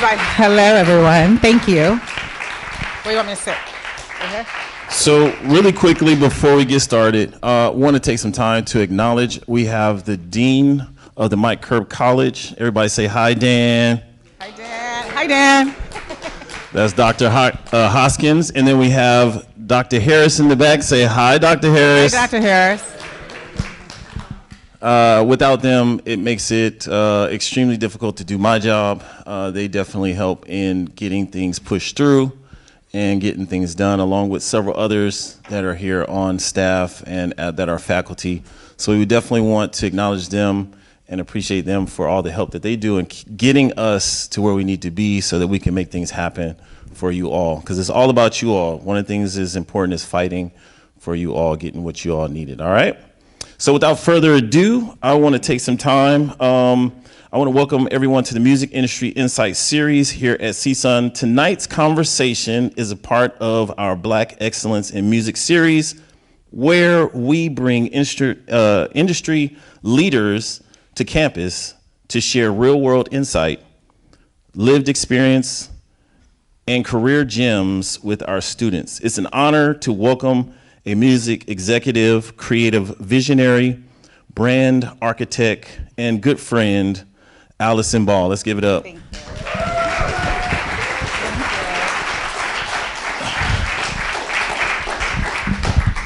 everybody. Hello, everyone. Thank you. Where do you want me to sit? Right here? So really quickly before we get started, I want to take some time to acknowledge we have the Dean of the Mike Curb College. Everybody say hi, Dan. Hi, Dan. Hi, Dan. That's Dr. Hoskins. And then we have Dr. Harris in the back. Say hi, Dr. Harris. Hi, Dr. Harris. Without them, it makes it extremely difficult to do my job. They definitely help in getting things pushed through and getting things done, along with several others that are here on staff and that are faculty. So we definitely want to acknowledge them and appreciate them for all the help that they do in getting us to where we need to be so that we can make things happen for you all. Because it's all about you all. One of the things that's important is fighting for you all, getting what you all needed, all right? So without further ado, I want to take some time. I want to welcome everyone to the Music Industry Insight series here at CSUN. Tonight's conversation is a part of our Black Excellence in Music series, where we bring industry leaders to campus to share real-world insight, lived experience, and career gems with our students. It's an honor to welcome a music executive, creative visionary, brand architect, and good friend, Alison Ball. Let's give it up. Thank you.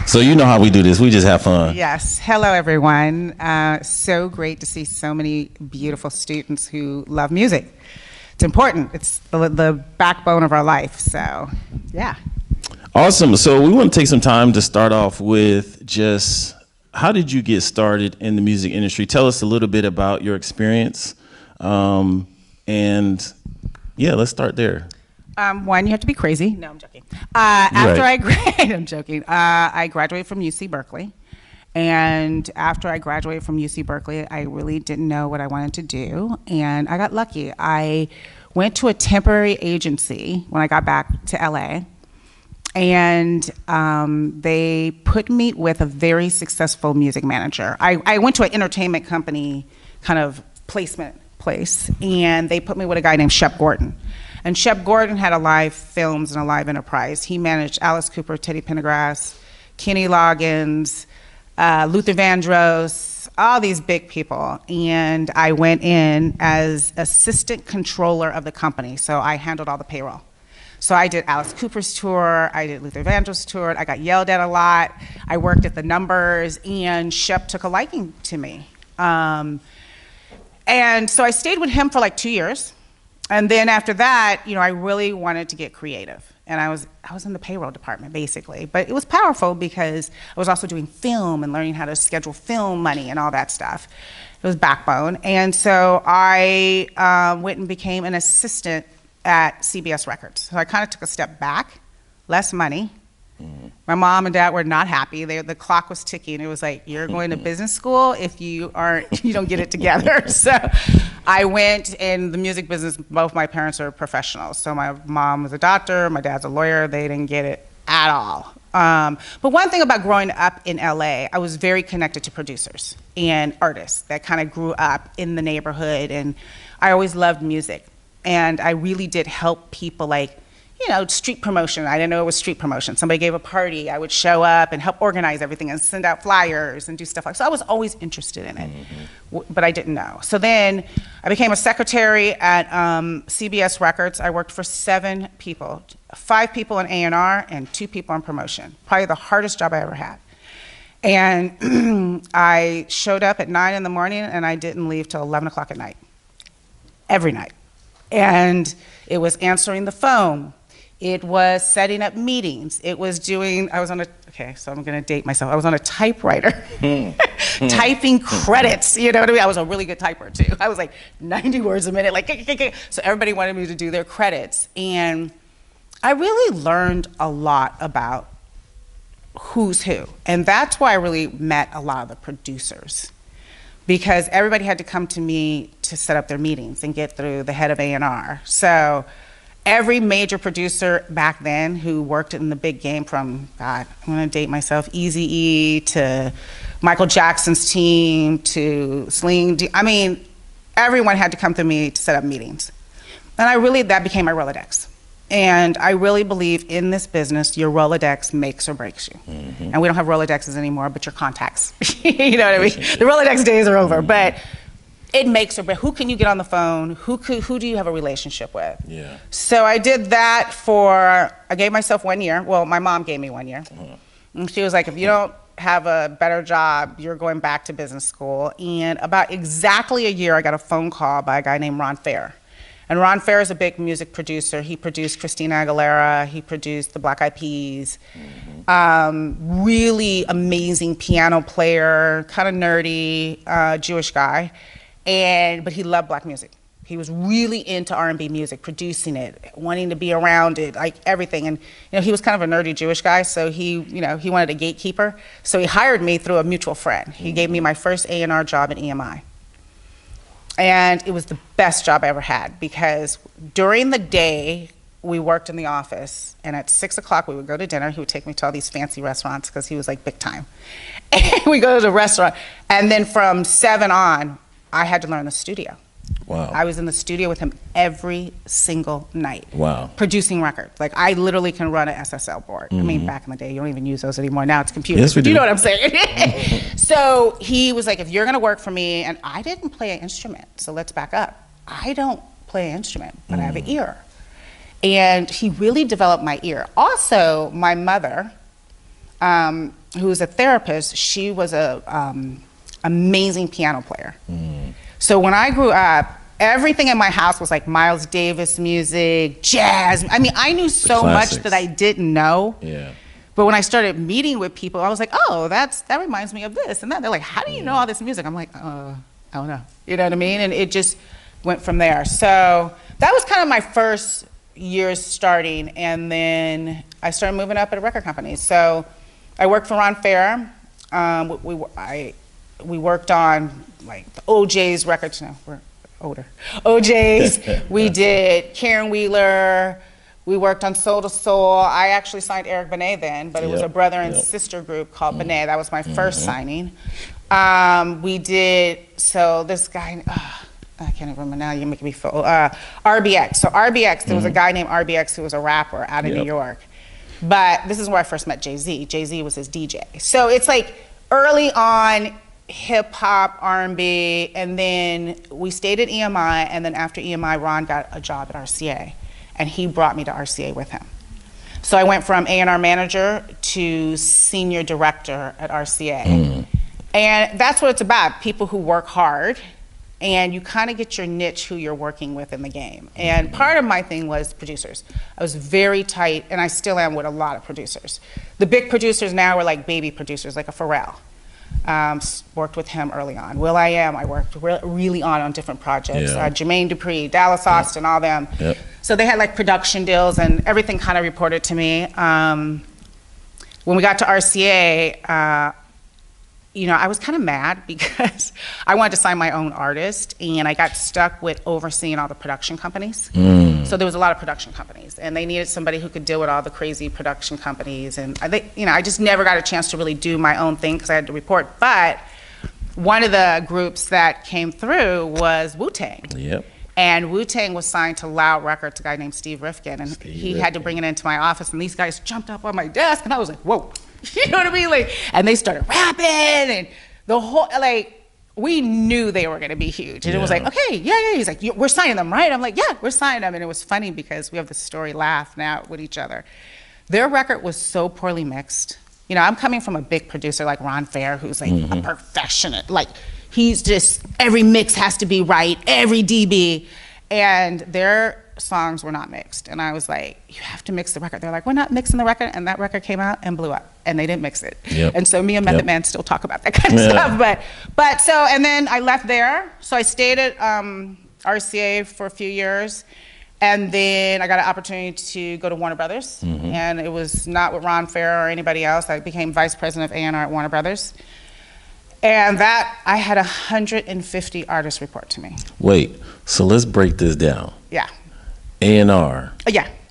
So you know how we do this. We just have fun. Yes. Hello, everyone. So great to see so many beautiful students who love music. It's important. It's the backbone of our life. So, yeah. Awesome. So we want to take some time to start off with just how did you get started in the music industry? Tell us a little bit about your experience. And yeah, let's start there. One, you have to be crazy. No, I'm joking. After Right. I'm joking. I graduated from UC Berkeley. And after I graduated from UC Berkeley, I really didn't know what I wanted to do. And I got lucky. I went to a temporary agency when I got back to LA. And they put me with a very successful music manager. I went to an entertainment company kind of placement place, and they put me with a guy named Shep Gordon. And Shep Gordon had a Live Films and a Live Enterprise. He managed Alice Cooper, Teddy Pendergrass, Kenny Loggins, Luther Vandross, all these big people. And I went in as assistant controller of the company, so I handled all the payroll. So I did Alice Cooper's tour, I did Luther Vandross' tour, I got yelled at a lot, I worked at the numbers, and Shep took a liking to me. And so I stayed with him for like 2 years. And then after that, I really wanted to get creative. And I was in the payroll department, basically. But it was powerful because I was also doing film and learning how to schedule film money and all that stuff. It was backbone. And so I went and became an assistant at CBS Records. So I kind of took a step back, less money. Mm-hmm. My mom and dad were not happy. The clock was ticking. It was like, you're going to business school if you don't get it together. So I went in the music business. Both my parents are professionals. So my mom was a doctor, my dad's a lawyer. They didn't get it at all. But one thing about growing up in LA, I was very connected to producers and artists that kind of grew up in the neighborhood, and I always loved music. And I really did help people, like, street promotion. I didn't know it was street promotion. Somebody gave a party, I would show up and help organize everything and send out flyers and do stuff like that. So I was always interested in it, but I didn't know. So then I became a secretary at CBS Records. I worked for 7 people, 5 people in A&R and 2 people in promotion. Probably the hardest job I ever had. And I showed up at 9 in the morning and I didn't leave till 11 o'clock at night, every night. And it was answering the phone. It was setting up meetings. It was doing, so I'm gonna date myself. I was on a typewriter, typing credits, you know what I mean? I was a really good typer too. I was like 90 words a minute, so everybody wanted me to do their credits. And I really learned a lot about who's who. And that's why I really met a lot of the producers, because everybody had to come to me to set up their meetings and get through the head of A&R. So every major producer back then who worked in the big game, from, God, I'm gonna date myself, Eazy-E to Michael Jackson's team to Celine, everyone had to come to me to set up meetings. And that became my Rolodex. And I really believe in this business, your Rolodex makes or breaks you. And we don't have Rolodexes anymore, but your contacts. You know what I mean? The Rolodex days are over, but it makes or breaks. Who can you get on the phone? Who do you have a relationship with? Yeah. So I did that I gave myself 1 year. Well, my mom gave me 1 year. And she was like, if you don't have a better job, you're going back to business school. And about exactly a year, I got a phone call by a guy named Ron Fair. And Ron Fair is a big music producer. He produced Christina Aguilera. He produced the Black Eyed Peas. Really amazing piano player, kind of nerdy, Jewish guy. But he loved black music. He was really into R&B music, producing it, wanting to be around it, like everything. And he was kind of a nerdy Jewish guy, so he wanted a gatekeeper. So he hired me through a mutual friend. He gave me my first A&R job at EMI. And it was the best job I ever had, because during the day, we worked in the office, and at 6 o'clock we would go to dinner. He would take me to all these fancy restaurants because he was like big time. And we go to the restaurant, and then from 7 on, I had to learn the studio. Wow. I was in the studio with him every single night. Wow. Producing records. Like, I literally can run an SSL board. I mean, back in the day, you don't even use those anymore. Now it's computers. Yes, we do. You know what I'm saying? So he was like, if you're gonna work for me, and I didn't play an instrument, so let's back up. I don't play an instrument, but I have an ear. And he really developed my ear. Also, my mother, who was a therapist, she was a amazing piano player. So when I grew up, everything in my house was like Miles Davis music, jazz. I mean, I knew so much that I didn't know. Yeah. But when I started meeting with people, I was like, oh, that reminds me of this and that. They're like, how do you know all this music? I'm like, I don't know. You know what I mean? And it just went from there. So that was kind of my first years starting. And then I started moving up at a record company. So I worked for Ron Fair. We worked on like the OJ's records. No, we're older. OJ's. We did Karen Wheeler. We worked on Soul to Soul. I actually signed Eric Benet then, but it was a brother and sister group called Benet. That was my first signing. We did, so this guy, I can't even remember now, you're making me feel, RBX. So RBX, there was a guy named RBX who was a rapper out of New York. But this is where I first met Jay-Z. Jay-Z was his DJ. So it's like early on, hip hop, R&B, and then we stayed at EMI, and then after EMI, Ron got a job at RCA, and he brought me to RCA with him. So I went from A&R manager to senior director at RCA. And that's what it's about, people who work hard, and you kind of get your niche who you're working with in the game. And part of my thing was producers. I was very tight, and I still am with a lot of producers. The big producers now are like baby producers, like a Pharrell. Worked with him early on. will.i.am, I worked really on different projects. Jermaine Dupri, Dallas Austin, all them. So they had like production deals, and everything kind of reported to me. When we got to RCA, I was kind of mad because I wanted to sign my own artist, and I got stuck with overseeing all the production companies. So there was a lot of production companies, and they needed somebody who could deal with all the crazy production companies. And I just never got a chance to really do my own thing because I had to report. But one of the groups that came through was Wu-Tang. And Wu-Tang was signed to Loud Records, a guy named Steve Rifkin, and he had to bring it into my office, and these guys jumped up on my desk, and I was like, whoa. You know what I mean? Like, and they started rapping, and the whole, like, we knew they were gonna be huge. And it was like, okay, yeah. He's like, we're signing them, right? I'm like, yeah, we're signing them. And it was funny because we have this story laugh now with each other. Their record was so poorly mixed. I'm coming from a big producer like Ron Fair, who's like a perfectionist. Like, he's just, every mix has to be right, every dB. And their songs were not mixed. And I was like, you have to mix the record. They're like, we're not mixing the record. And that record came out and blew up, and they didn't mix it. And so me and Method Man still talk about that kind of stuff. But so, and then I left there. So I stayed at RCA for a few years. And then I got an opportunity to go to Warner Brothers. And it was not with Ron Fair or anybody else. I became Vice President of A&R at Warner Brothers. And that, I had 150 artists report to me. Wait, so let's break this down. A&R.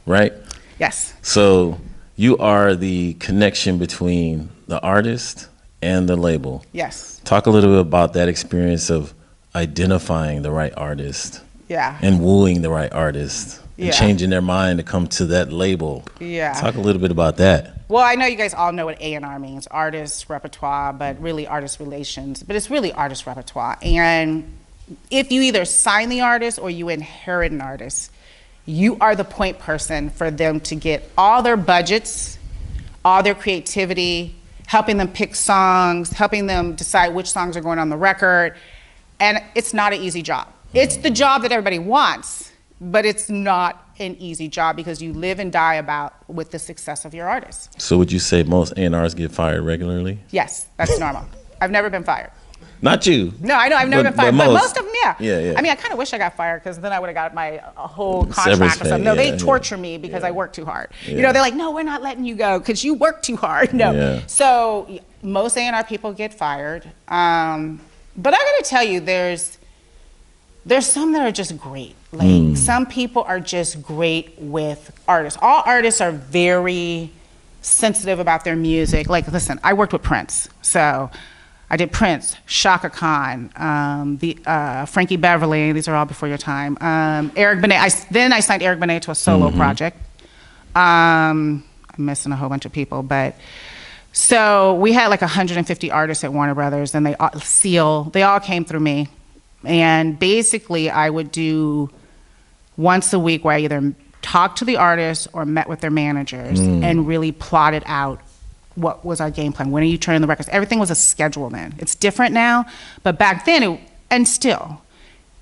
Right? Yes. So you are the connection between the artist and the label. Yes. Talk a little bit about that experience of identifying the right artist Yeah. and wooing the right artist and Yeah. changing their mind to come to that label. Yeah. Talk a little bit about that. Well, I know you guys all know what A&R means, artist repertoire, but really artist relations. But it's really artist repertoire. And if you either sign the artist or you inherit an artist, you are the point person for them to get all their budgets, all their creativity, helping them pick songs, helping them decide which songs are going on the record. And it's not an easy job. It's the job that everybody wants, but it's not an easy job because you live and die with the success of your artist. So would you say most A&Rs get fired regularly? Yes, that's normal. I've never been fired. Not you. No, I know, I've never been fired, but most of them, yeah. Yeah. I mean, I kind of wish I got fired because then I would have got my whole contract Severance or something. pay, No, yeah, they torture me because yeah. I work too hard. Yeah. You know, they're like, no, we're not letting you go because you work too hard. No. Yeah. So most A&R people get fired. But I got to tell you, there's some that are just great. Like some people are just great with artists. All artists are very sensitive about their music. Like, listen, I worked with Prince, so I did Prince, Shaka Khan, Frankie Beverly. These are all before your time. Eric Benet. Then I signed Eric Benet to a solo project. I'm missing a whole bunch of people, but so we had like 150 artists at Warner Brothers, and they all came through me. And basically, I would do once a week where I either talked to the artists or met with their managers and really plotted out what was our game plan. When are you turning the records? Everything was a schedule then. It's different now, but back then, and still,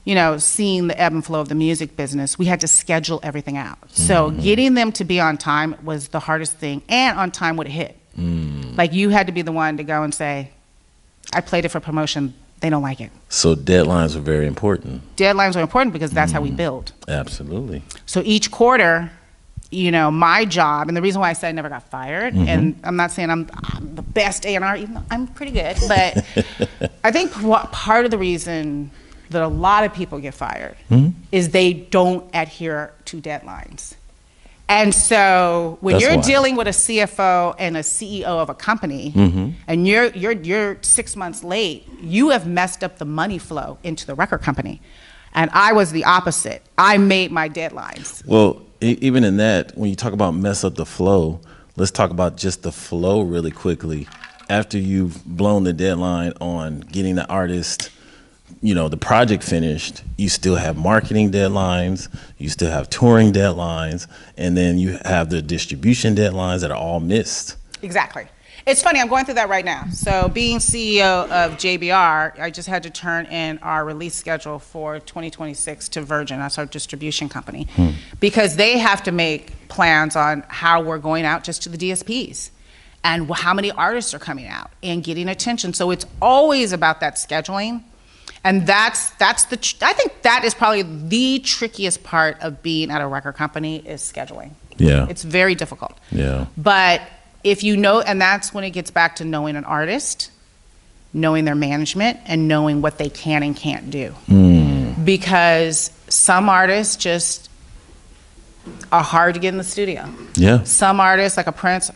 you know, seeing the ebb and flow of the music business, we had to schedule everything out. So getting them to be on time was the hardest thing, and on time would hit. Like, you had to be the one to go and say, I played it for promotion, they don't like it. So deadlines were very important. Deadlines are important because that's how we build. Absolutely. So each quarter, you know, my job, and the reason why I said I never got fired, and I'm not saying I'm the best A&R, even though I'm pretty good, but I think part of the reason that a lot of people get fired is they don't adhere to deadlines. And so when That's you're why. dealing with a CFO and a CEO of a company, and you're 6 months late, you have messed up the money flow into the record company. And I was the opposite. I made my deadlines. Well, even in that, when you talk about mess up the flow, let's talk about just the flow really quickly. After you've blown the deadline on getting the artist, you know, the project finished, you still have marketing deadlines, you still have touring deadlines, and then you have the distribution deadlines that are all missed. Exactly. It's funny, I'm going through that right now. So being CEO of JBR, I just had to turn in our release schedule for 2026 to Virgin, that's our distribution company, because they have to make plans on how we're going out just to the DSPs and how many artists are coming out and getting attention. So it's always about that scheduling. And I think that is probably the trickiest part of being at a record company is scheduling. Yeah. It's very difficult. Yeah. But if you know, and that's when it gets back to knowing an artist, knowing their management, and knowing what they can and can't do. Because some artists just are hard to get in the studio. Yeah. Some artists, like a Prince,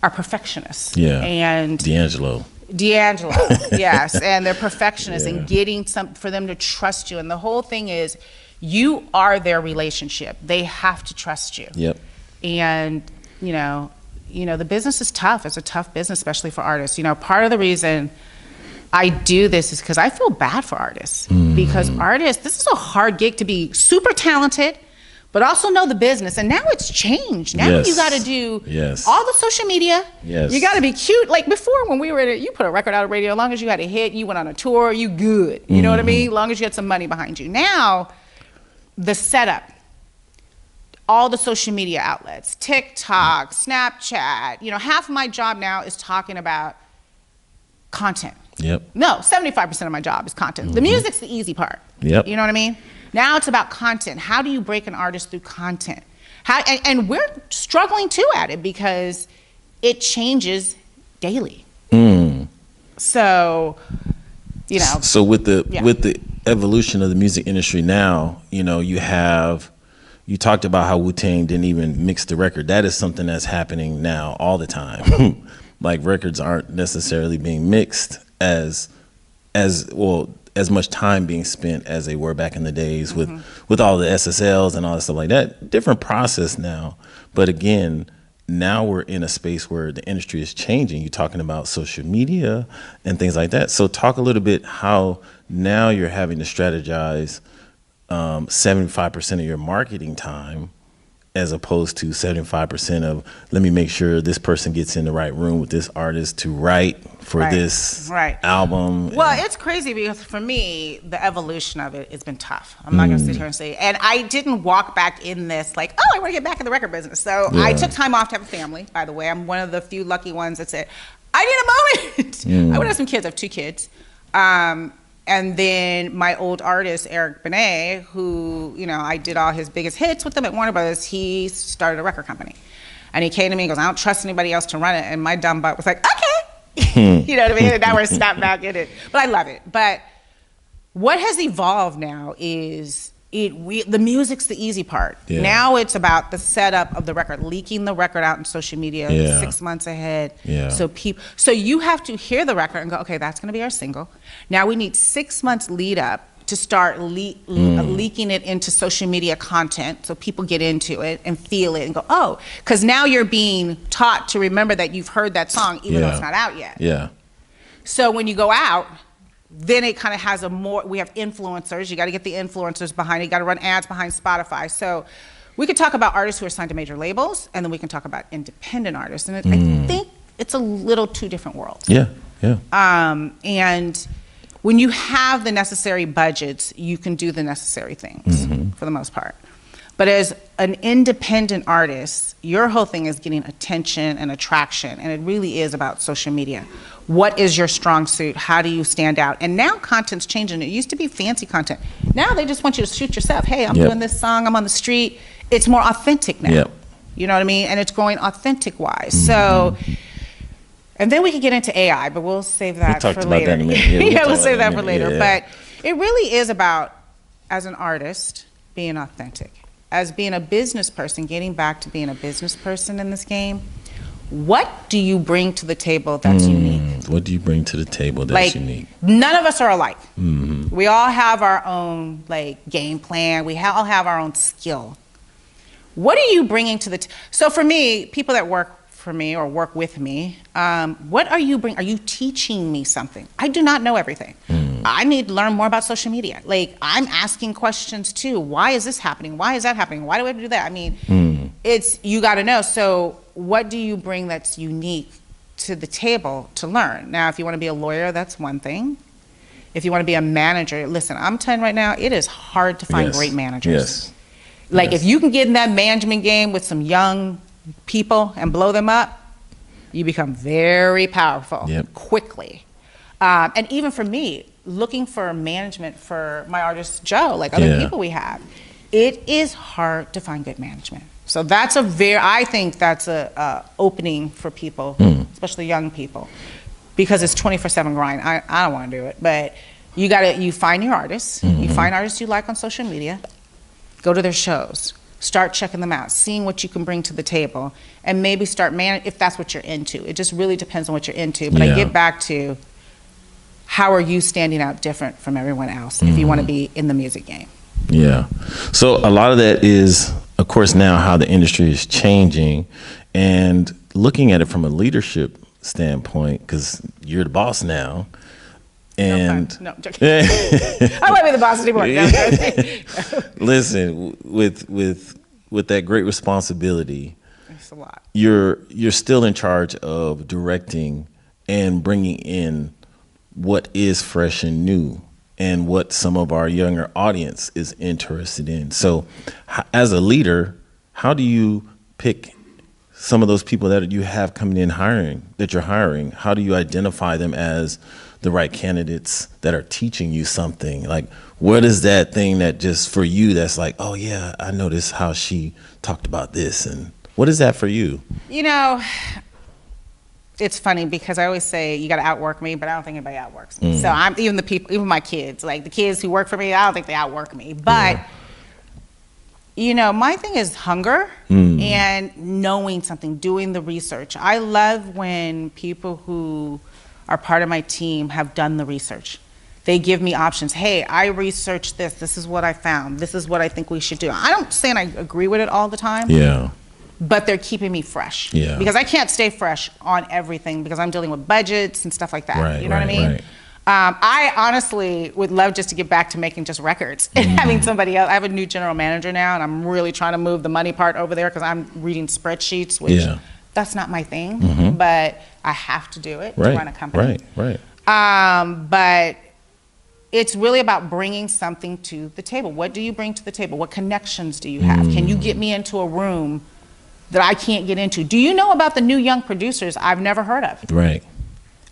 are perfectionists. Yeah. And D'Angelo, yes, and they're perfectionists Yeah. and getting for them to trust you. And the whole thing is, you are their relationship. They have to trust you. Yep. And you know, the business is tough. It's a tough business, especially for artists. You know, part of the reason I do this is because I feel bad for artists. Because artists, this is a hard gig to be super talented, but also know the business. And now it's changed. Now Yes. you got to do Yes. all the social media. Yes. You got to be cute. Like before, when we were you put a record out of radio, as long as you had a hit, you went on a tour, you good. You know what I mean? As long as you had some money behind you. Now, the setup, all the social media outlets, TikTok, Snapchat, you know, half of my job now is talking about content. Yep. No, 75% of my job is content. The music's the easy part. Yep. You know what I mean? Now it's about content. How do you break an artist through content? And we're struggling too at it because it changes daily. So, you know. So with the evolution of the music industry now, you know, you talked about how Wu-Tang didn't even mix the record. That is something that's happening now all the time. Like records aren't necessarily being mixed as well. as much time being spent as they were back in the days with all the SSLs and all that stuff like that. Different process now. But again, now we're in a space where the industry is changing. You're talking about social media and things like that. So talk a little bit how now you're having to strategize 75% of your marketing time as opposed to 75% of, let me make sure this person gets in the right room with this artist to write for this album. Well, it's crazy because for me, the evolution of it has been tough. I'm not going to sit here and say, and I didn't walk back in this like, oh, I want to get back in the record business. So I took time off to have a family, by the way. I'm one of the few lucky ones that said, I need a moment. I would have some kids. I have 2 kids. And then my old artist, Eric Benet, who, you know, I did all his biggest hits with him at Warner Brothers, he started a record company. And he came to me and goes, I don't trust anybody else to run it. And my dumb butt was like, okay. You know what I mean? And now we're snapped back in it. But I love it. But what has evolved now is the music's the easy part. Now it's about the setup of the record, leaking the record out in social media 6 months ahead. So you have to hear the record and go, okay, that's going to be our single. Now we need 6 months lead up to start leaking it into social media content so people get into it and feel it and go, oh, because now you're being taught to remember that you've heard that song even though it's not out yet. So when you go out, then it kind of has we have influencers. You got to get the influencers behind it. You got to run ads behind Spotify. So we could talk about artists who are signed to major labels, and then we can talk about independent artists. And I think it's a little 2 different worlds. And when you have the necessary budgets, you can do the necessary things for the most part. But as an independent artist, your whole thing is getting attention and attraction, and it really is about social media. What is your strong suit? How do you stand out? And now content's changing. It used to be fancy content. Now they just want you to shoot yourself. Hey, I'm doing this song. I'm on the street. It's more authentic now. You know what I mean? And it's going authentic-wise. So, and then we could get into AI, but we'll save that for later. We'll save that for later. But it really is about, as an artist, being authentic. As being a business person, getting back to being a business person in this game, what do you bring to the table that's unique? What do you bring to the table that's unique? None of us are alike. We all have our own game plan. We all have our own skill. What are you bringing to the so for me, people that work for me or work with me, what are you bringing? Are you teaching me something? I do not know everything. I need to learn more about social media. I'm asking questions too. Why is this happening? Why is that happening? Why do we have to do that? I mean, you got to know. So what do you bring that's unique to the table to learn? Now, if you want to be a lawyer, that's one thing. If you want to be a manager, listen, I'm telling you right now, it is hard to find great managers. If you can get in that management game with some young people and blow them up, you become very powerful quickly. And even for me, looking for management for my artist Joe, other people we have, it is hard to find good management. So that's I think that's a opening for people, especially young people, because it's 24/7 grind. I don't want to do it, but you find your artists, you find artists you like on social media, go to their shows, start checking them out, seeing what you can bring to the table, and maybe start if that's what you're into. It just really depends on what you're into. But I get back to, how are you standing out different from everyone else if you want to be in the music game? So a lot of that is, of course, now how the industry is changing, and looking at it from a leadership standpoint, because you're the boss now. And no, I won't be the boss anymore. Listen, with that great responsibility, it's a lot. You're still in charge of directing and bringing in what is fresh and new, and what some of our younger audience is interested in. So as a leader, how do you pick some of those people that you have coming in that you're hiring? How do you identify them as the right candidates that are teaching you something? What is that thing that just for you that's oh yeah, I noticed how she talked about this, and what is that for you? It's funny because I always say you got to outwork me, but I don't think anybody outworks me. So I'm even my kids, the kids who work for me, I don't think they outwork me. But my thing is hunger and knowing something, doing the research. I love when people who are part of my team have done the research. They give me options. Hey, I researched this. This is what I found. This is what I think we should do. I don't say I agree with it all the time. Yeah. But they're keeping me fresh. Yeah. Because I can't stay fresh on everything because I'm dealing with budgets and stuff like that. Right, you know what I mean? right. I honestly would love just to get back to making just records and having somebody else. I have a new general manager now, and I'm really trying to move the money part over there because I'm reading spreadsheets, which that's not my thing, but I have to do it to run a company. Right. But it's really about bringing something to the table. What do you bring to the table? What connections do you have? Can you get me into a room that I can't get into? Do you know about the new young producers I've never heard of? Right.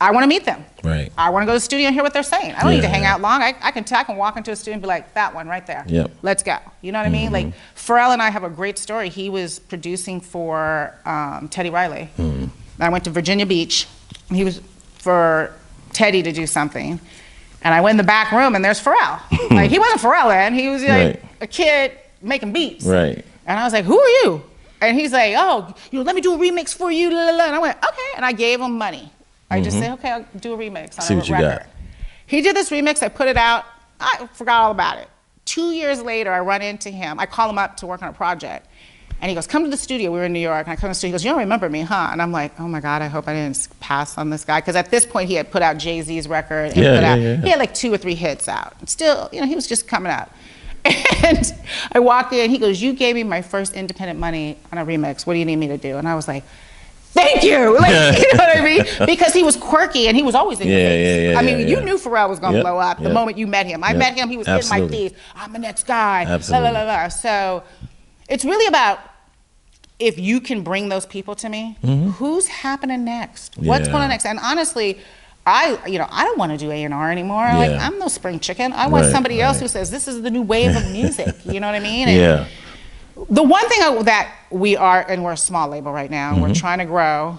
I want to meet them. Right. I want to go to the studio and hear what they're saying. I don't need to hang out long. I can walk into a studio and be like, that one right there. Yep. Let's go. You know what I mean? Like, Pharrell and I have a great story. He was producing for Teddy Riley. I went to Virginia Beach. And he was for Teddy to do something. And I went in the back room, and there's Pharrell. Like, he wasn't Pharrell then. He was like a kid making beats. Right. And I was like, who are you? And he's like, oh, let me do a remix for you. And I went, okay. And I gave him money. I just said, okay, I'll do a remix on See a what you record. got. He did this remix. I put it out. I forgot all about it. 2 years later, I run into him. I call him up to work on a project. And he goes, come to the studio. We were in New York. And I come to the studio. He goes, you don't remember me, huh? And I'm like, oh, my God, I hope I didn't pass on this guy. Because at this point, he had put out Jay-Z's record. And he had like 2 or 3 hits out. And still, he was just coming out. And I walked in. He goes, you gave me my first independent money on a remix. What do you need me to do? And I was like, thank you. Like, you know what I mean? Because he was quirky and he was always in your face. I mean, you knew Pharrell was going to blow up the moment you met him. I met him, he was in my face. I'm the next guy. Absolutely. Blah, blah, blah, blah. So it's really about, if you can bring those people to me, who's happening next? What's going on next? And honestly, I don't want to do A&R anymore. Like, I'm no spring chicken. I want somebody else who says, this is the new wave of music. You know what I mean? And the one thing that we are, and we're a small label right now, we're trying to grow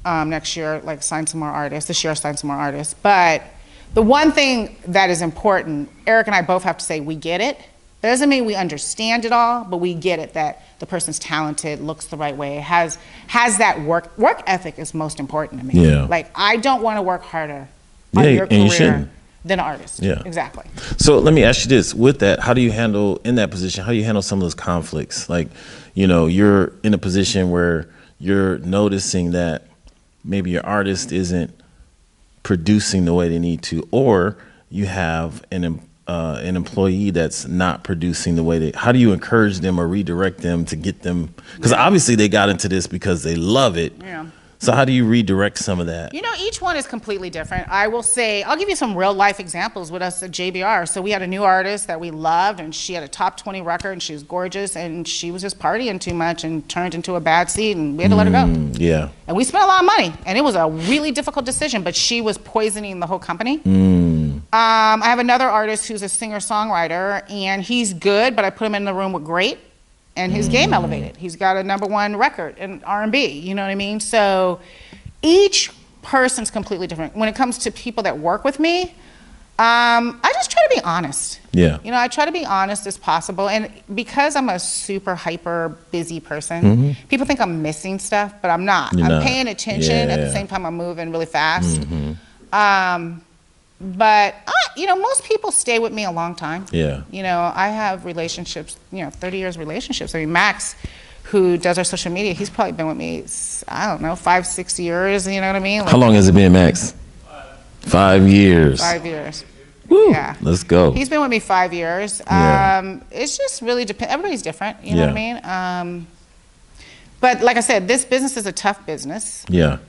next year, like sign some more artists. This year, sign some more artists. But the one thing that is important, Eric and I both have to say, we get it. That doesn't mean we understand it all, but we get it that the person's talented, looks the right way, has that work ethic is most important to me. Like, I don't want to work harder on your career than an artist. Exactly. So let me ask you this: with that, how do you handle in that position? How do you handle some of those conflicts? Like, you're in a position where you're noticing that maybe your artist isn't producing the way they need to, or you have an employee that's not producing the way they. How do you encourage them or redirect them to get them? Because obviously they got into this because they love it. So how do you redirect some of that? Each one is completely different. I will say, I'll give you some real life examples with us at JBR. So we had a new artist that we loved, and she had a top 20 record, and she was gorgeous, and she was just partying too much and turned into a bad seed, and we had to let her go. And we spent a lot of money, and it was a really difficult decision, but she was poisoning the whole company. I have another artist who's a singer-songwriter, and he's good, but I put him in the room with great. And his game elevated. He's got a #1 record in R&B, you know what I mean? So each person's completely different. When it comes to people that work with me, I just try to be honest. I try to be honest as possible. And because I'm a super hyper busy person, people think I'm missing stuff, but I'm not. I'm paying attention. At the same time, I'm moving really fast. But most people stay with me a long time. I have relationships, 30 years relationships. I mean, Max, who does our social media, he's probably been with me, I don't know, 5-6 years, you know what I mean? Like, how long has it been, Max? 5 years. 5 years. Woo, yeah. Let's go. He's been with me 5 years. It's just really depends. Everybody's different, you know what I mean? But like I said, this business is a tough business.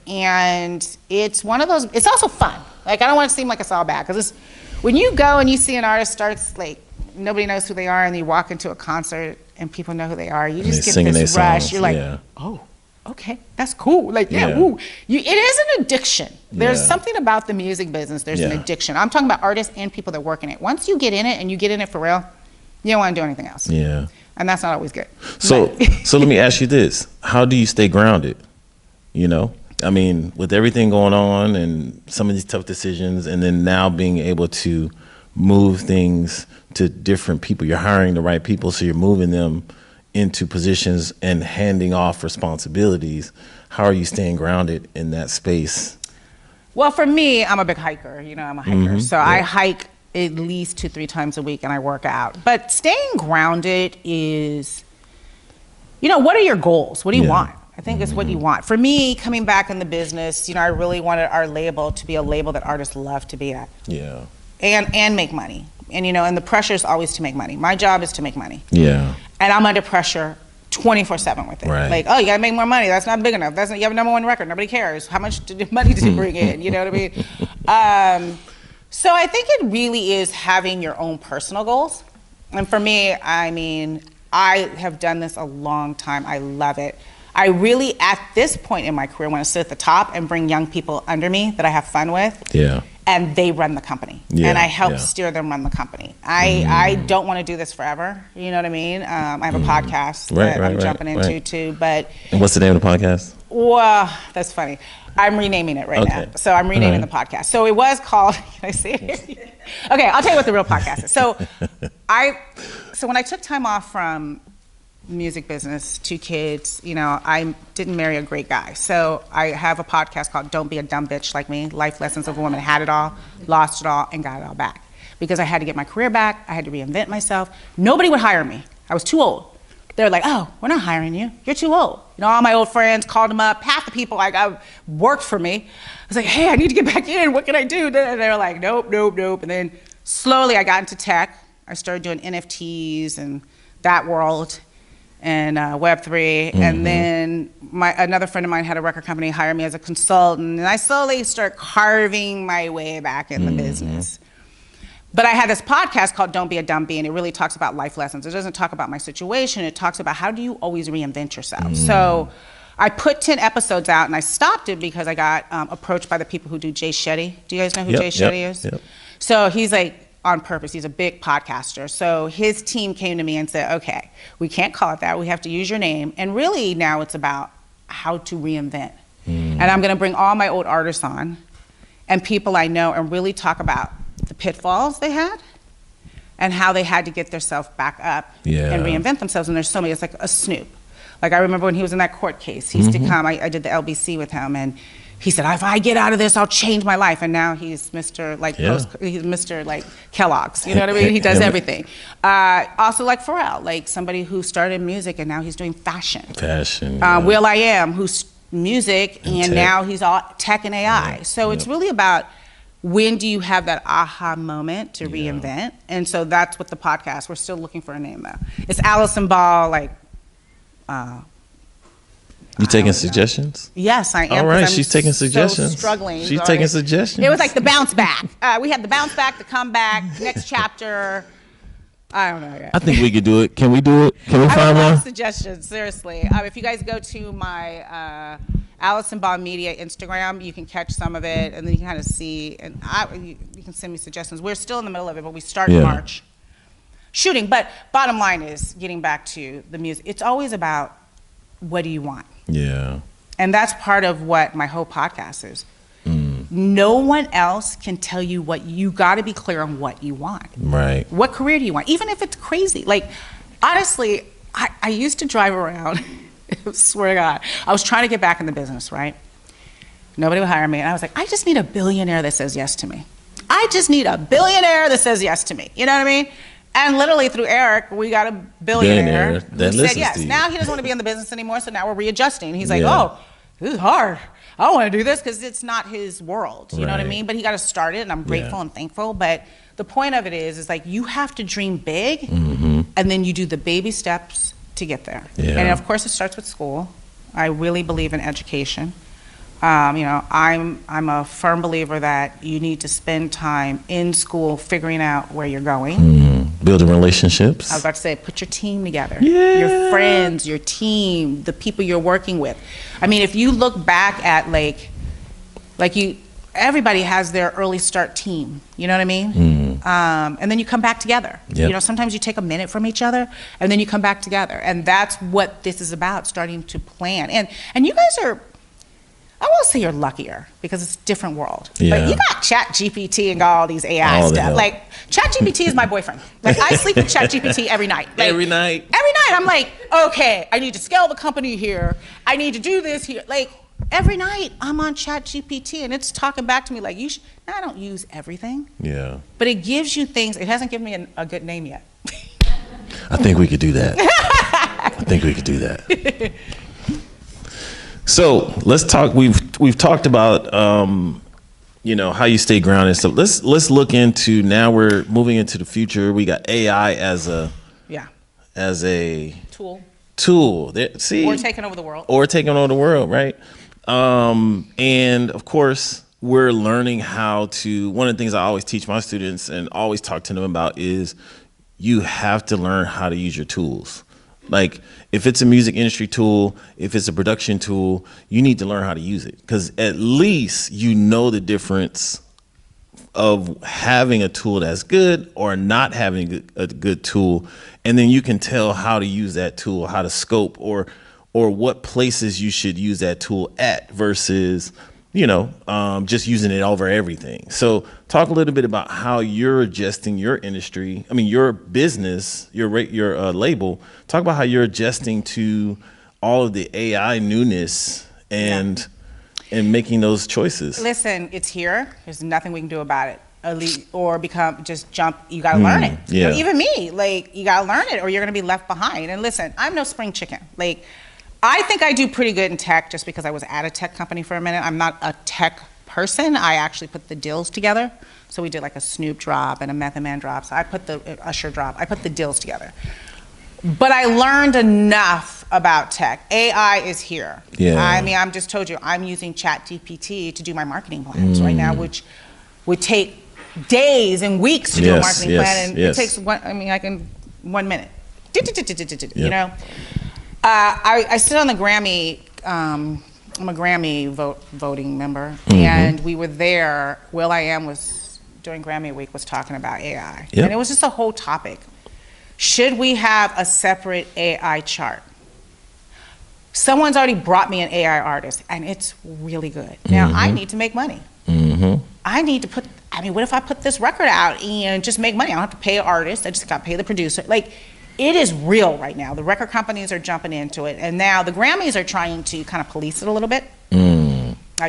And it's one of those, it's also fun. Like, I don't want to seem like it's all bad, because when you go and you see an artist starts, like, nobody knows who they are, and you walk into a concert and people know who they are, you just get this rush. You're like, oh, okay, that's cool. Like, woo. It is an addiction. There's something about the music business. There's an addiction. I'm talking about artists and people that work in it. Once you get in it, and you get in it for real, you don't want to do anything else. And that's not always good. So let me ask you this. How do you stay grounded? I mean, with everything going on and some of these tough decisions, and then now being able to move things to different people. You're hiring the right people, so you're moving them into positions and handing off responsibilities. How are you staying grounded in that space? Well, for me, I'm a big hiker. I'm a hiker. So I hike at least 2-3 times a week, and I work out. But staying grounded is, what are your goals? What do you want? I think it's what you want. For me, coming back in the business, I really wanted our label to be a label that artists love to be at. Yeah. And make money. And the pressure is always to make money. My job is to make money. Yeah. And I'm under pressure 24/7 with it. Right. Like, oh, you gotta make more money. That's not big enough. You have a #1 record. Nobody cares. How much money did you bring in? You know what I mean? So I think it really is having your own personal goals. And for me, I have done this a long time. I love it. I really, at this point in my career, want to sit at the top and bring young people under me that I have fun with. Yeah. And they run the company. Yeah, And I help yeah. steer them run the company. I don't want to do this forever. You know what I mean? I have a podcast that I'm jumping into too. But and what's the name of the podcast? well, that's funny. I'm renaming it right now. So I'm renaming the podcast. So it was called, can I say it? Okay, I'll tell you what the real podcast is. So when I took time off from music business, 2 kids, I didn't marry a great guy. So I have a podcast called Don't Be a Dumb Bitch Like Me, Life Lessons of a Woman Who Had It All, Lost It All, and Got It All Back. Because I had to get my career back, I had to reinvent myself. Nobody would hire me. I was too old. They were like, oh, we're not hiring you. You're too old. All my old friends called them up. Half the people I worked for me. I was like, hey, I need to get back in. What can I do? And they were like, nope. And then slowly I got into tech. I started doing NFTs and that world and Web3. And then another friend of mine had a record company hire me as a consultant. And I slowly started carving my way back in the business. But I had this podcast called Don't Be a Dumb Bee, and it really talks about life lessons. It doesn't talk about my situation. It talks about how do you always reinvent yourself. So I put 10 episodes out, and I stopped it because I got approached by the people who do Jay Shetty. Do you guys know who Jay Shetty is? Yep. So he's like on purpose. He's a big podcaster. So his team came to me and said, okay, we can't call it that. We have to use your name. And really now it's about how to reinvent. And I'm going to bring all my old artists on and people I know and really talk about the pitfalls they had and how they had to get themselves back up and reinvent themselves. And there's so many, it's like a Snoop. Like I remember when he was in that court case, he used to come, I did the LBC with him, and he said, if I get out of this, I'll change my life. And now he's Mr. He's Mr. Kellogg's, you know what I mean? He does everything. Also like Pharrell, like somebody who started music and now he's doing fashion. Will I Am, who's music and now he's all tech and AI. So it's really about when do you have that aha moment to reinvent? And so that's what the podcast, we're still looking for a name though. It's Alison Ball, you taking suggestions? Yes, I am. All right, she's taking suggestions. So struggling. She's taking suggestions. It was like the bounce back. We had the bounce back, the comeback, next chapter. I don't know yet. I think we could do it. Can we do it? Can we find one? Suggestions, seriously. If you guys go to my Alison Ball Media Instagram, you can catch some of it, and then you can kind of see, and you can send me suggestions. We're still in the middle of it, but we start in March shooting. But bottom line is, getting back to the music, it's always about what do you want? Yeah. And that's part of what my whole podcast is. No one else can tell you what you got to be clear on what you want. Right. What career do you want? Even if it's crazy. Like, honestly, I used to drive around. I swear to God, I was trying to get back in the business, right? Nobody would hire me. And I was like, I just need a billionaire that says yes to me. I just need a billionaire that says yes to me. You know what I mean? And literally through Eric, we got a billionaire who said yes. Now he doesn't want to be in the business anymore, so now we're readjusting. He's like, oh, this is hard. I don't want to do this because it's not his world. You know what I mean? But he got to start it, and I'm grateful and thankful. But the point of it is like you have to dream big, and then you do the baby steps to get there. And of course, it starts with school. I really believe in education. I'm a firm believer that you need to spend time in school figuring out where you're going. Building relationships. I was about to say, put your team together. Your friends, your team, the people you're working with. I mean, if you look back at everybody has their early start team. You know what I mean? And then you come back together. Sometimes you take a minute from each other, and then you come back together. And that's what this is about, starting to plan. And you guys are, I won't say you're luckier because it's a different world. But you got Chat GPT and got all these AI stuff. Like Chat GPT is my boyfriend. Like I sleep with Chat GPT every night. Like, every night. I'm like, okay, I need to scale the company here. I need to do this here. Like Every night I'm on ChatGPT and it's talking back to me like, now I don't use everything, Yeah. but it gives you things. It hasn't given me a good name yet. I think we could do that. I think we could do that. So let's talk. We've talked about how you stay grounded. So let's look into, now we're moving into the future. We got AI as a tool. See, Or taking over the world. Right? And of course, we're learning how to. One of the things I always teach my students and always talk to them about is you have to learn how to use your tools. Like, if it's a music industry tool, if it's a production tool, you need to learn how to use it, because at least you know the difference of having a tool that's good or not having a good tool, and then you can tell how to use that tool, how to scope, or what places you should use that tool at versus just using it over everything. So talk a little bit about how you're adjusting your industry. I mean, your business, your label. Talk about how you're adjusting to all of the AI newness and making those choices. Listen, it's here. There's nothing we can do about it. Or just jump. You got to learn it. Yeah. Even me, you got to learn it, or you're going to be left behind. And listen, I'm no spring chicken. I think I do pretty good in tech just because I was at a tech company for a minute. I'm not a tech person. I actually put the deals together. So we did a Snoop drop and a Method Man drop. So I put the Usher drop. I put the deals together. But I learned enough about tech. AI is here. Yeah. I mean, I'm just told you, I'm using ChatGPT to do my marketing plans right now, which would take days and weeks to do a marketing plan. And it takes 1 minute. You know? I sit on the Grammy. I'm a Grammy voting member, and we were there. will.i.am was during Grammy Week was talking about AI, and it was just a whole topic. Should we have a separate AI chart? Someone's already brought me an AI artist, and it's really good. Now I need to make money. I need to put. I mean, what if I put this record out and just make money? I don't have to pay an artist. I just got to pay the producer. It is real right now. The record companies are jumping into it, and now the Grammys are trying to kind of police it a little bit.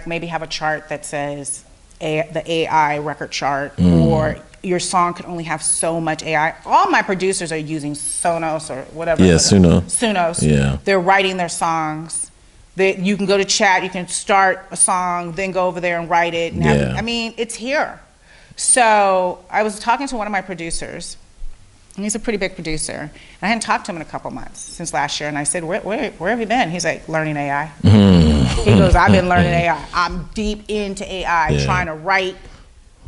Maybe have a chart that says the AI record chart, or your song could only have so much AI. All my producers are using Sonos or whatever. Yeah, Sunos. Yeah. They're writing their songs. You can go to chat, you can start a song, then go over there and write it. And it's here. So I was talking to one of my producers, and he's a pretty big producer. And I hadn't talked to him in a couple months, since last year. And I said, where have you been? He's like, learning AI. He goes, I've been learning AI. I'm deep into AI, trying to write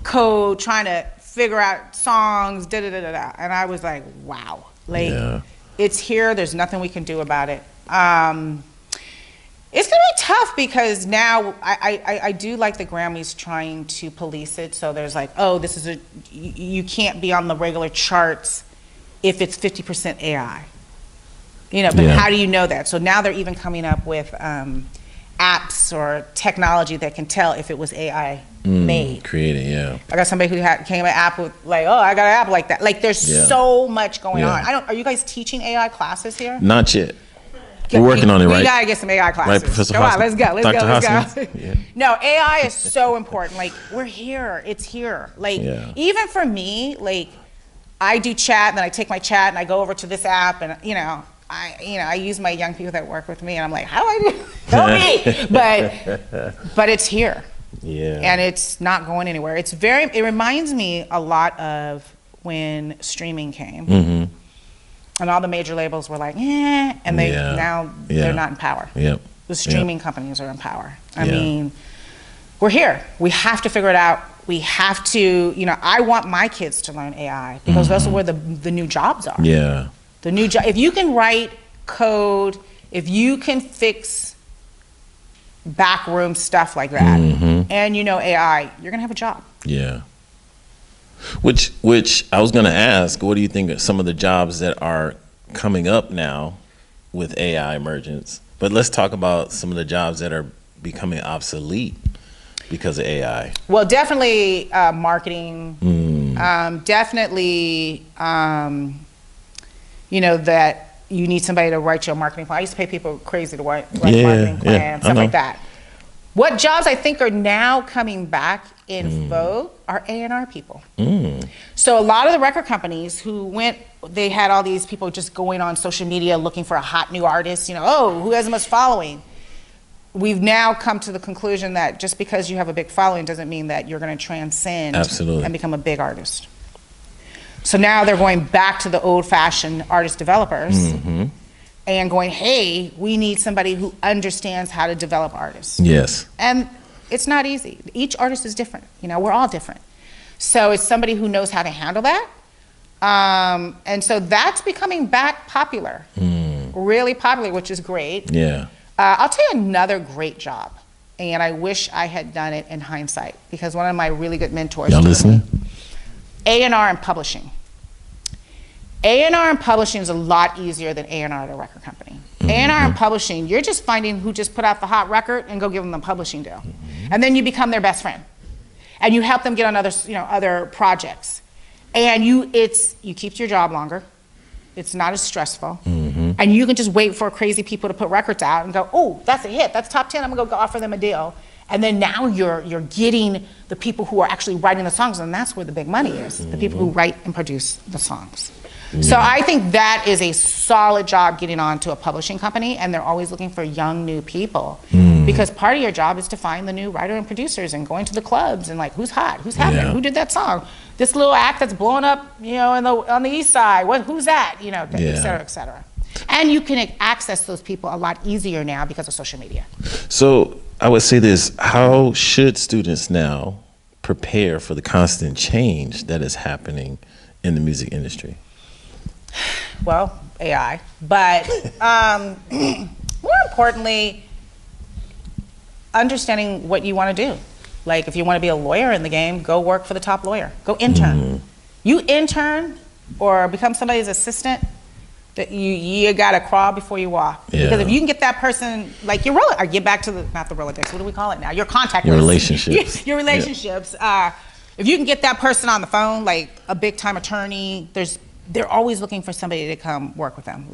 code, trying to figure out songs, da-da-da-da-da. And I was like, wow. It's here. There's nothing we can do about it. It's gonna be tough because now I do like the Grammys trying to police it. So there's you can't be on the regular charts if it's 50% AI. But how do you know that? So now they're even coming up with apps or technology that can tell if it was AI made. Created, yeah. I got somebody who came an app with I got an app like that. There's so much going on. Are you guys teaching AI classes here? Not yet. We're working on it, right? We gotta get some AI classes. Right, Professor Come on, Hoskins. let's go. Yeah. No, AI is so important. We're here. It's here. Even for me, I do chat, and then I take my chat and I go over to this app, and I use my young people that work with me, and I'm like, how do I do? Help me! But it's here. Yeah. And it's not going anywhere. It reminds me a lot of when streaming came. And all the major labels were like, and they're not in power. Yep. The streaming companies are in power. I mean, we're here. We have to figure it out. We have to, I want my kids to learn AI because that's where the new jobs are. Yeah. The new job. If you can write code, if you can fix backroom stuff like that, and AI, you're gonna have a job. Yeah. Which I was going to ask, what do you think of some of the jobs that are coming up now with AI emergence? But let's talk about some of the jobs that are becoming obsolete because of AI. Well, definitely marketing. Definitely, that you need somebody to write your marketing plan. I used to pay people crazy to write marketing plans, stuff like that. What jobs I think are now coming back in vogue are A&R people. So a lot of the record companies they had all these people just going on social media looking for a hot new artist, oh, who has the most following? We've now come to the conclusion that just because you have a big following doesn't mean that you're going to transcend and become a big artist. So now they're going back to the old-fashioned artist developers and going, hey, we need somebody who understands how to develop artists. Yes. And it's not easy. Each artist is different. We're all different. So it's somebody who knows how to handle that. And so that's becoming back popular, really popular, which is great. Yeah. I'll tell you another great job, and I wish I had done it in hindsight, because one of my really good mentors. Y'all listening? A&R and publishing. A&R and publishing is a lot easier than A&R at a record company. A&R and publishing, you're just finding who just put out the hot record and go give them the publishing deal. And then you become their best friend. And you help them get on other projects. And you keep your job longer. It's not as stressful. And you can just wait for crazy people to put records out and go, oh, that's a hit, that's top 10, I'm gonna go offer them a deal. And then now you're getting the people who are actually writing the songs, and that's where the big money is, the people who write and produce the songs. So I think that is a solid job, getting on to a publishing company, and they're always looking for young, new people. Because part of your job is to find the new writer and producers and going to the clubs and who's hot, who's happening, who did that song? This little act that's blowing up, on the east side, who's that? Et cetera, et cetera. And you can access those people a lot easier now because of social media. So I would say this, how should students now prepare for the constant change that is happening in the music industry? Well, AI, but more importantly, understanding what you want to do. Like, if you want to be a lawyer in the game, go work for the top lawyer. Go intern. You intern or become somebody's assistant, that you got to crawl before you walk. Because if you can get that person, like get back to not the Rolodex, what do we call it now? Your contact list. Relationships. Your relationships. If you can get that person on the phone, like a big time attorney, they're always looking for somebody to come work with them.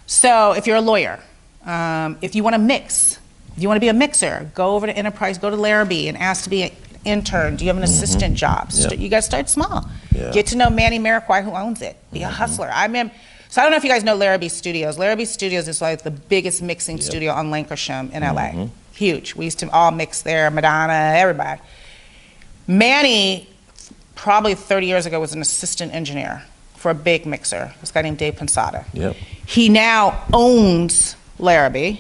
So if you're a lawyer, if you want to mix, if you want to be a mixer, go over to Enterprise, go to Larrabee and ask to be an intern. Do you have an assistant job? You got to start small. Get to know Manny Marquardt, who owns it. Be a hustler. So I don't know if you guys know Larrabee Studios. Larrabee Studios is like the biggest mixing studio on Lancashire in LA. Huge. We used to all mix there, Madonna, everybody. Manny, probably 30 years ago, was an assistant engineer for a big mixer, this guy named Dave Pensada. He now owns Larrabee.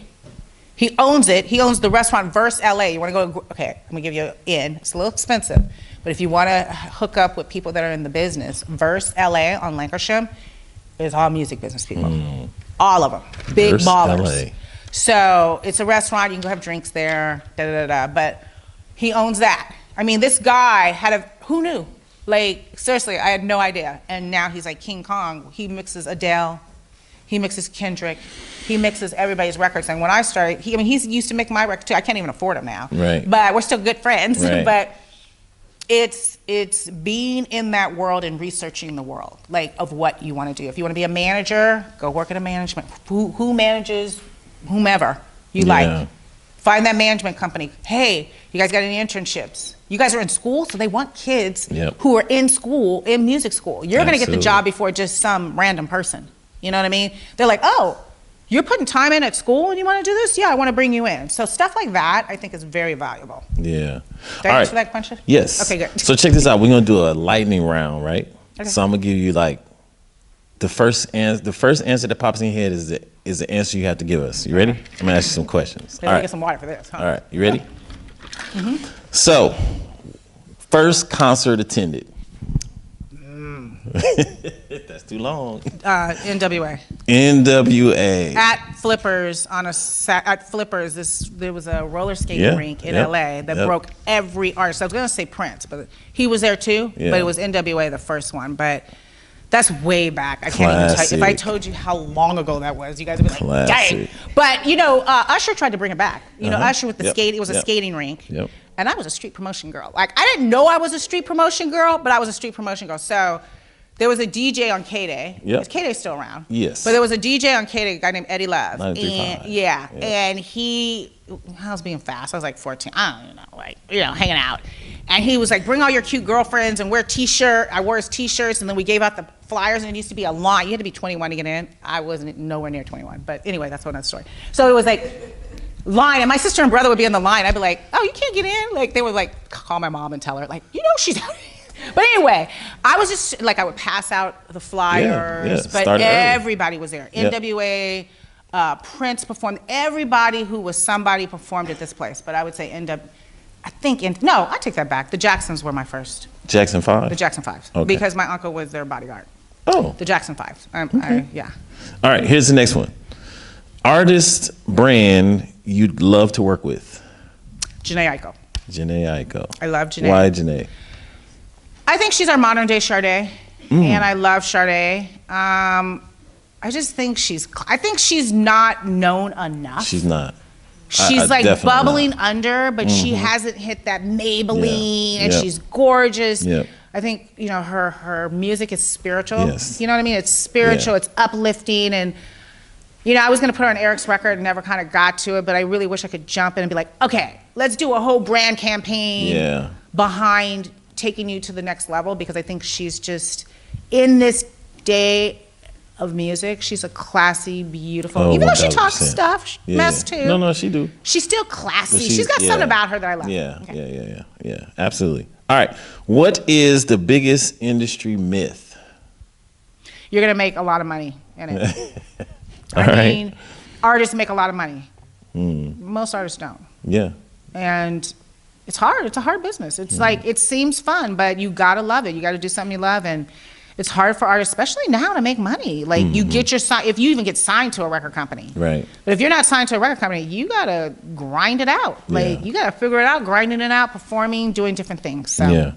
He owns it. He owns the restaurant Verse LA. You want to go? Okay, I'm gonna give you an in. It's a little expensive, but if you want to hook up with people that are in the business, Verse LA on Lancashire is all music business people. All of them, big Verse ballers. LA. So it's a restaurant. You can go have drinks there. But he owns that. I mean, this guy who knew? Seriously, I had no idea. And now he's like King Kong. He mixes Adele. He mixes Kendrick. He mixes everybody's records. And when I started, he's used to make my record too. I can't even afford him now. Right. But we're still good friends. Right. But it's being in that world and researching the world, of what you want to do. If you want to be a manager, go work at a management. Who manages whomever you like. Find that management company. Hey, you guys got any internships? You guys are in school, so they want kids who are in school, in music school. You're going to get the job before just some random person. You know what I mean? They're like, oh, you're putting time in at school and you want to do this? Yeah, I want to bring you in. So stuff like that, I think, is very valuable. Yeah. Did I answer that question? Yes. Okay, good. So check this out. We're going to do a lightning round, right? Okay. So I'm going to give you the first answer that pops in your head is the answer you have to give us. You ready? I'm going to ask you some questions. All right. Get some water for this. Huh? All right. You ready? So, first concert attended. That's too long. NWA. NWA. At Flippers there was a roller skating rink in LA that broke every artist. I was going to say Prince, but he was there too. But it was NWA, the first one. But that's way back. I can't even tell you. If I told you how long ago that was, you guys would be like, dang. But Usher tried to bring it back. Usher with the skate. It was a skating rink. And I was a street promotion girl. I didn't know I was a street promotion girl, but I was a street promotion girl. So There was a DJ on K-Day. Yep. K-Day's still around. Yes. But there was a DJ on K-Day, a guy named Eddie Love. 93.5. Yeah. Yeah. And I was being fast. I was like 14. I don't even know, like, hanging out. And he was like, bring all your cute girlfriends and wear t-shirt. I wore his t-shirts, and then we gave out the flyers, and it used to be a line. You had to be 21 to get in. I wasn't nowhere near 21. But anyway, that's another story. So it was like line, and my sister and brother would be in the line. I'd be like, oh, you can't get in? Like, they would like call my mom and tell her, like, she's out. But anyway, I was just like, I would pass out the flyers, but everybody was there. Yep. NWA, Prince performed. Everybody who was somebody performed at this place. But I would say I take that back. The Jacksons were my first. Jackson 5? The Jackson 5s. Okay. Because my uncle was their bodyguard. Oh. The Jackson 5s. Okay. Yeah. All right, here's the next one. Artist brand you'd love to work with. Jhené Aiko. Jhené Aiko. I love Jhené. Why Jhené? I think she's our modern day Sade, and I love Sade. I just think she's not known enough. She's not. She's like bubbling under, but she hasn't hit that Maybelline, and she's gorgeous. Yep. I think, her music is spiritual. Yes. You know what I mean? It's spiritual, it's uplifting, and I was gonna put her on Eric's record and never kind of got to it, but I really wish I could jump in and be like, okay, let's do a whole brand campaign behind taking you to the next level, because I think she's just, in this day of music, she's a classy, beautiful, even though she talks stuff, mess too. No, she do. She's still classy. She's got something about her that I love. Yeah, absolutely. All right, what is the biggest industry myth? You're gonna make a lot of money in it. I mean, artists make a lot of money. Most artists don't. Yeah. And it's hard. It's a hard business. It's like, it seems fun, but you gotta love it. You gotta do something you love, and it's hard for artists, especially now, to make money. Like, you get if you even get signed to a record company. Right. But if you're not signed to a record company, you gotta grind it out. Like, you gotta figure it out, grinding it out, performing, doing different things. So. Yeah.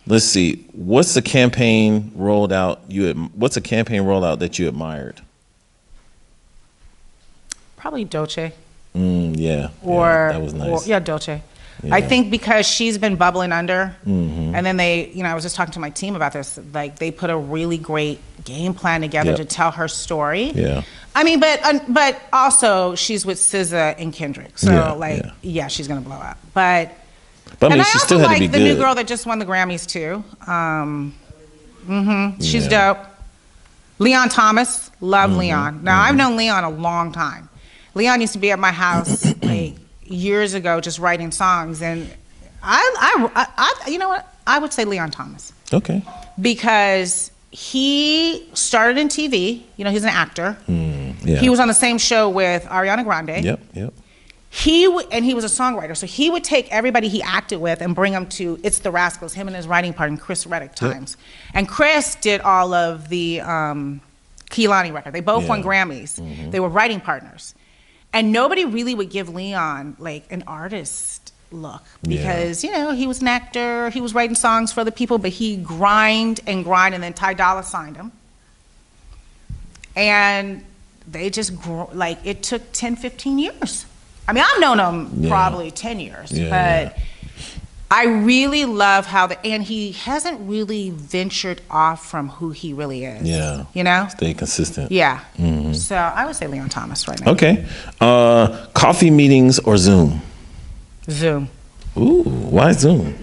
Let's see. What's a campaign rollout that you admired? Probably Dolce. Yeah. That was nice. Dolce. Yeah. I think because she's been bubbling under, and then I was just talking to my team about this, like, they put a really great game plan together to tell her story. Yeah. I mean, but also she's with SZA and Kendrick, so she's gonna blow up. But I mean, she still had to be good. The new girl that just won the Grammys too. She's dope. Leon Thomas, love Leon. Now I've known Leon a long time. Leon used to be at my house like years ago, just writing songs, and I you know what? I would say Leon Thomas. Okay. Because he started in TV. He's an actor. He was on the same show with Ariana Grande. Yep. He was a songwriter, so he would take everybody he acted with and bring them to It's the Rascals, him and his writing partner, Chris Reddick times. And Chris did all of the Kehlani record. They both won Grammys. They were writing partners. And nobody really would give Leon like an artist look, because he was an actor, he was writing songs for other people, but he grind, and then Ty Dolla signed him. And they just it took 10, 15 years. I mean, I've known him probably 10 years, but I really love and he hasn't really ventured off from who he really is. Yeah. Stay consistent. Yeah. So I would say Leon Thomas right now. Okay. Coffee meetings or Zoom? Zoom. Ooh, why Zoom?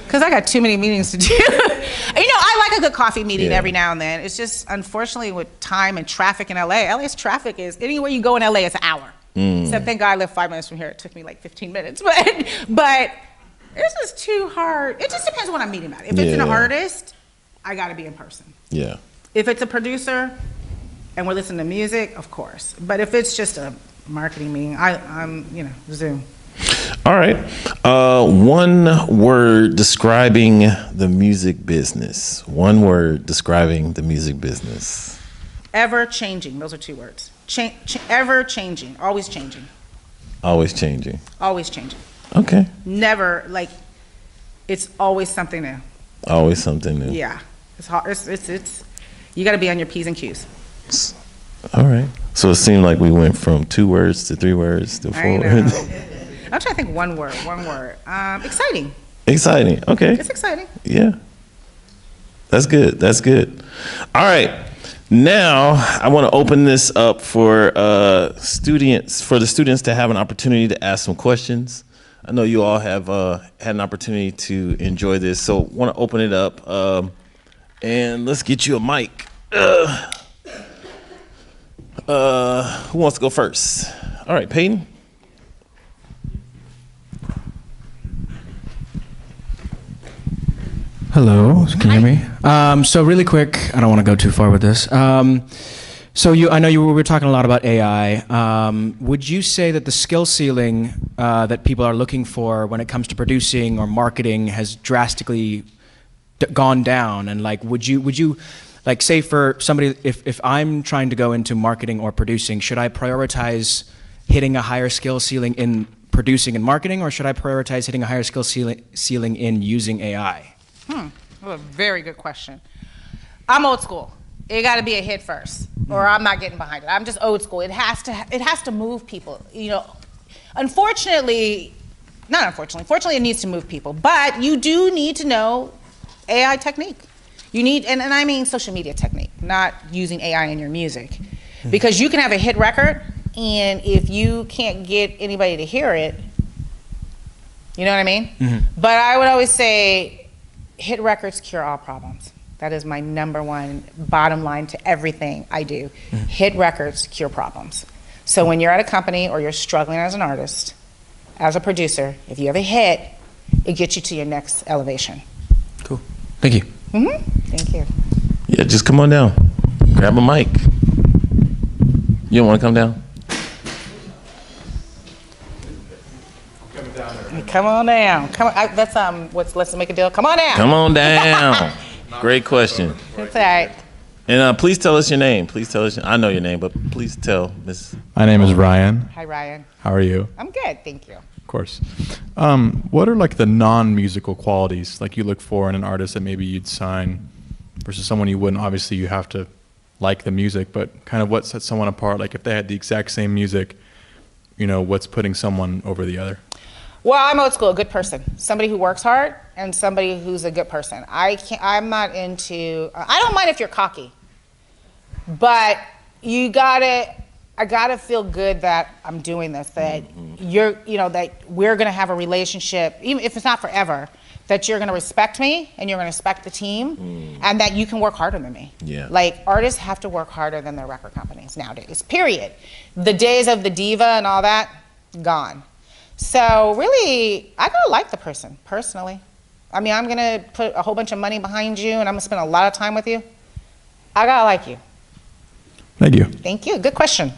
Because I got too many meetings to do. I like a good coffee meeting every now and then. It's just, unfortunately, with time and traffic in LA, LA's traffic is, anywhere you go in LA, it's an hour. Except thank God I live 5 minutes from here. It took me like 15 minutes. But it's just too hard. It just depends on what I'm meeting about. If it's an artist, I got to be in person. Yeah. If it's a producer and we're listening to music, of course. But if it's just a marketing meeting, I'm Zoom. All right. One word describing the music business. One word describing the music business. Ever changing. Those are 2 words. Ever changing. Always changing. Always changing. Always changing. Okay. Never, it's always something new. Always something new. Yeah. It's hard. It's you got to be on your P's and Q's. All right. So it seemed like we went from 2 words to 3 words to 4 words. I'm trying to think one word. 1 word. Exciting. Exciting. Okay. It's exciting. Yeah. All right. So it seemed like we went from 2 words to 3 words to 4 words. I'm trying to think one word. 1 word. Exciting. 2 words. 2 words. Okay. Yeah. That's good. That's good. All right. Now I want to open this up for the students to have an opportunity to ask some questions. I know you all have had an opportunity to enjoy this, so want to open it up, and let's get you a mic. Who wants to go first? All right, Peyton. Hello, can you hear me? So really quick, I don't want to go too far with this. I know we were talking a lot about AI. Would you say that the skill ceiling that people are looking for when it comes to producing or marketing has drastically gone down? And like, would you like say for somebody, if I'm trying to go into marketing or producing, should I prioritize hitting a higher skill ceiling in producing and marketing, or should I prioritize hitting a higher skill ceiling in using AI? Well, a very good question. I'm old school. It got to be a hit first, or I'm not getting behind it. I'm just old school. It has to move people. You know, fortunately, it needs to move people. But you do need to know AI technique. You need, and I mean social media technique, not using AI in your music, because you can have a hit record, and if you can't get anybody to hear it, you know what I mean? But I would always say, hit records cure all problems. That is my number one bottom line to everything I do. Hit records cure problems. So when you're at a company or you're struggling as an artist, as a producer, if you have a hit, it gets you to your next elevation. Cool. Thank you. Thank you. Yeah, just come on down. Grab a mic. You don't want to come down? Come on down. Come on. That's let's make a deal. Come on down. Come on down. Great question. That's all right. And please tell us your name. Please tell us. I know your name, but please tell Miss. My name is Ryan. Hi, Ryan. How are you? I'm good, thank you. Of course. What are like the non-musical qualities like you look for in an artist that maybe you'd sign versus someone you wouldn't? Obviously, you have to like the music, but kind of what sets someone apart? Like if they had the exact same music, you know, what's putting someone over the other? Well, I'm old school, a good person. Somebody who works hard and somebody who's a good person. I'm not into, I don't mind if you're cocky, but I gotta feel good that I'm doing this, that that we're gonna have a relationship, even if it's not forever, that you're gonna respect me and you're gonna respect the team and that you can work harder than me. Yeah. Like artists have to work harder than their record companies nowadays, period. The days of the diva and all that, gone. So really, I gotta like the person, personally. I mean, I'm gonna put a whole bunch of money behind you and I'm gonna spend a lot of time with you. I gotta like you. Thank you. Thank you, good question.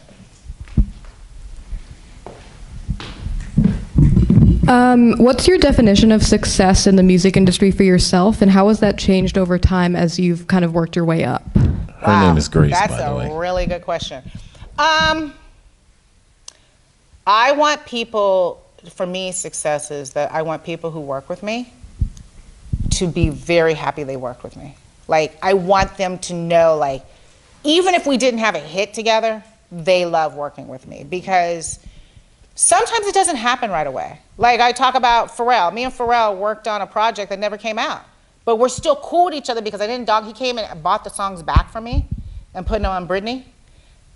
What's your definition of success in the music industry for yourself, and how has that changed over time as you've kind of worked your way up? Her name is Grace, That's by the way. a really good question. I want people, for me, success is that I want people who work with me to be very happy they worked with me. Like, I want them to know, like, even if we didn't have a hit together, they love working with me, because sometimes it doesn't happen right away. Like I talk about Pharrell. Me and Pharrell worked on a project that never came out, but we're still cool with each other because I didn't dog. He came and bought the songs back for me and put them on Britney.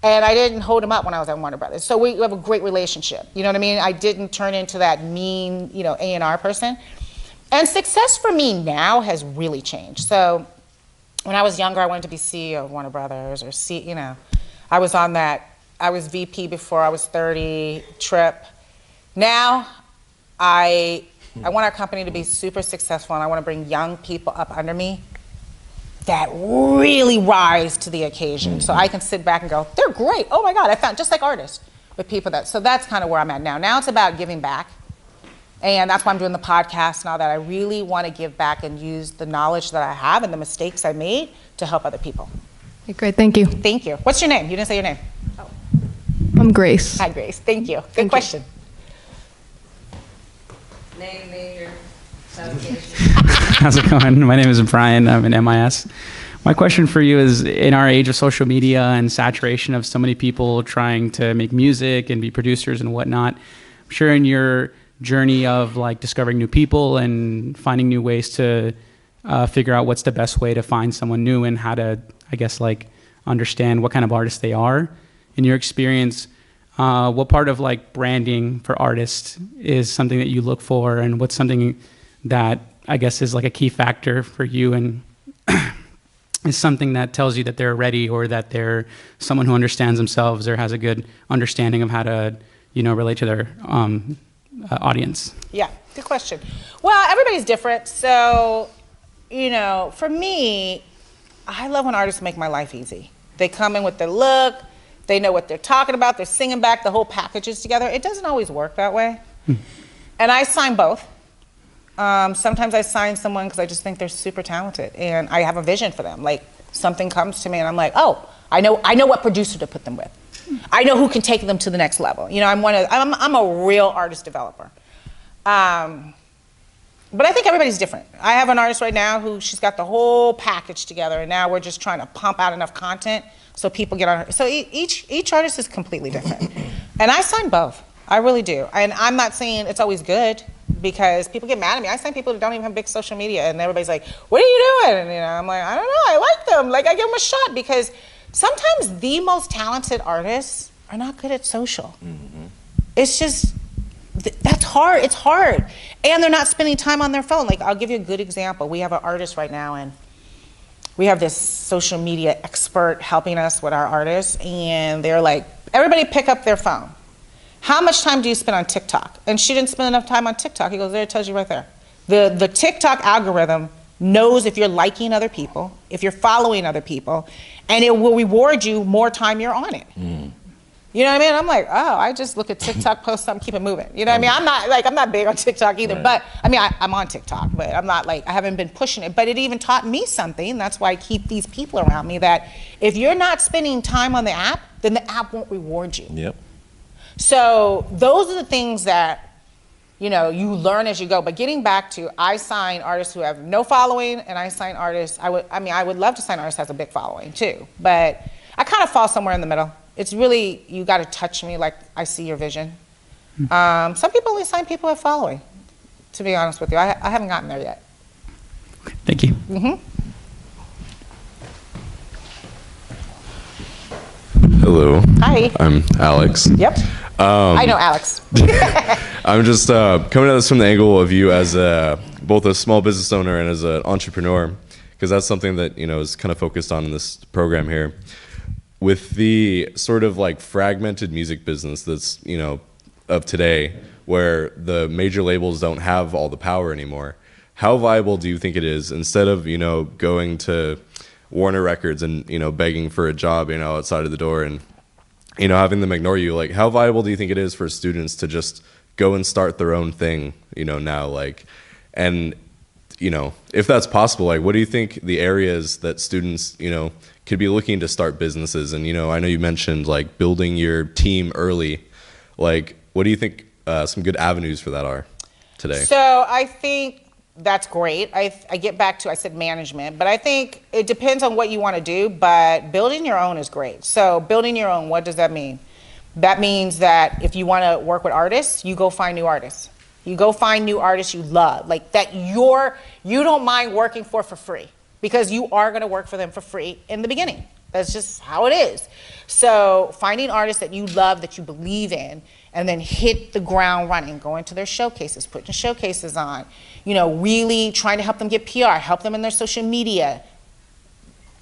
And I didn't hold him up when I was at Warner Brothers. So we have a great relationship. You know what I mean? I didn't turn into that mean, A&R person. And success for me now has really changed. So when I was younger, I wanted to be CEO of Warner Brothers or I was on that. I was VP before I was 30 trip. Now, I want our company to be super successful, and I want to bring young people up under me that really rise to the occasion. So I can sit back and go, they're great. Oh my God, I found, just like artists, with people so that's kind of where I'm at now. Now it's about giving back. And that's why I'm doing the podcast and all that. I really want to give back and use the knowledge that I have and the mistakes I made to help other people. Okay, great, thank you. Thank you. What's your name? You didn't say your name. Oh. I'm Grace. Hi, Grace. Thank you. Good question. Name your certification. How's it going? My name is Brian. I'm an MIS. My question for you is, in our age of social media and saturation of so many people trying to make music and be producers and whatnot, I'm sure in your journey of like discovering new people and finding new ways to figure out what's the best way to find someone new and how to, I guess, like understand what kind of artist they are. In your experience, what part of like branding for artists is something that you look for, and what's something that I guess is like a key factor for you and is something that tells you that they're ready or that they're someone who understands themselves or has a good understanding of how to, you know, relate to their audience? Yeah, good question. Well, everybody's different. So, you know, for me, I love when artists make my life easy. They come in with their look, they know what they're talking about, they're singing back, the whole package is together. It doesn't always work that way. And I sign both. Sometimes I sign someone because I just think they're super talented and I have a vision for them. Like something comes to me and I'm like, oh, I know what producer to put them with. I know who can take them to the next level. You know, I'm a real artist developer. But I think everybody's different. I have an artist right now who she's got the whole package together, and now we're just trying to pump out enough content so people get on her. So each artist is completely different. And I sign both. I really do. And I'm not saying it's always good because people get mad at me. I sign people that don't even have big social media, and everybody's like, what are you doing? And you know, I'm like, I don't know, I like them. Like I give them a shot because sometimes the most talented artists are not good at social. It's just, that's hard, it's hard. And they're not spending time on their phone. Like, I'll give you a good example. We have an artist right now, and we have this social media expert helping us with our artists, and they're like, everybody pick up their phone. How much time do you spend on TikTok? And she didn't spend enough time on TikTok. He goes, there, it tells you right there. The TikTok algorithm knows if you're liking other people, if you're following other people, and it will reward you more time you're on it. You know what I mean? I'm like, oh, I just look at TikTok, post something, keep it moving. You know what I mean? I'm not big on TikTok either, but I mean, I'm on TikTok, but I'm not like, I haven't been pushing it, but it even taught me something. That's why I keep these people around me that if you're not spending time on the app, then the app won't reward you. Yep. So those are the things that, you know, you learn as you go. But getting back to, I sign artists who have no following, and I sign artists, I would love to sign artists who has a big following too, but I kind of fall somewhere in the middle. It's really, you got to touch me like I see your vision. Some people only sign people who have following, to be honest with you. I haven't gotten there yet. Thank you. Hello. Hi. I'm Alex. Yep. I know Alex. I'm just coming at this from the angle of you as both a small business owner and as an entrepreneur, because that's something that, you know, is kind of focused on in this program here. With the sort of like fragmented music business that's, you know, of today, where the major labels don't have all the power anymore, how viable do you think it is, instead of, you know, going to Warner Records and, you know, begging for a job, you know, outside of the door and, you know, having them ignore you? Like, how viable do you think it is for students to just go and start their own thing, you know, now? Like, and, you know, if that's possible, like, what do you think the areas that students, you know, could be looking to start businesses? And, you know, I know you mentioned like building your team early. Like, what do you think some good avenues for that are today? So I think that's great. I get back to, I said management, but I think it depends on what you want to do, but building your own is great. So building your own, what does that mean? That means that if you want to work with artists, you go find new artists. You go find new artists you love, like that you don't mind working for free, because you are going to work for them for free in the beginning. That's just how it is. So finding artists that you love, that you believe in, and then hit the ground running, going to their showcases, putting showcases on, you know, really trying to help them get PR, help them in their social media,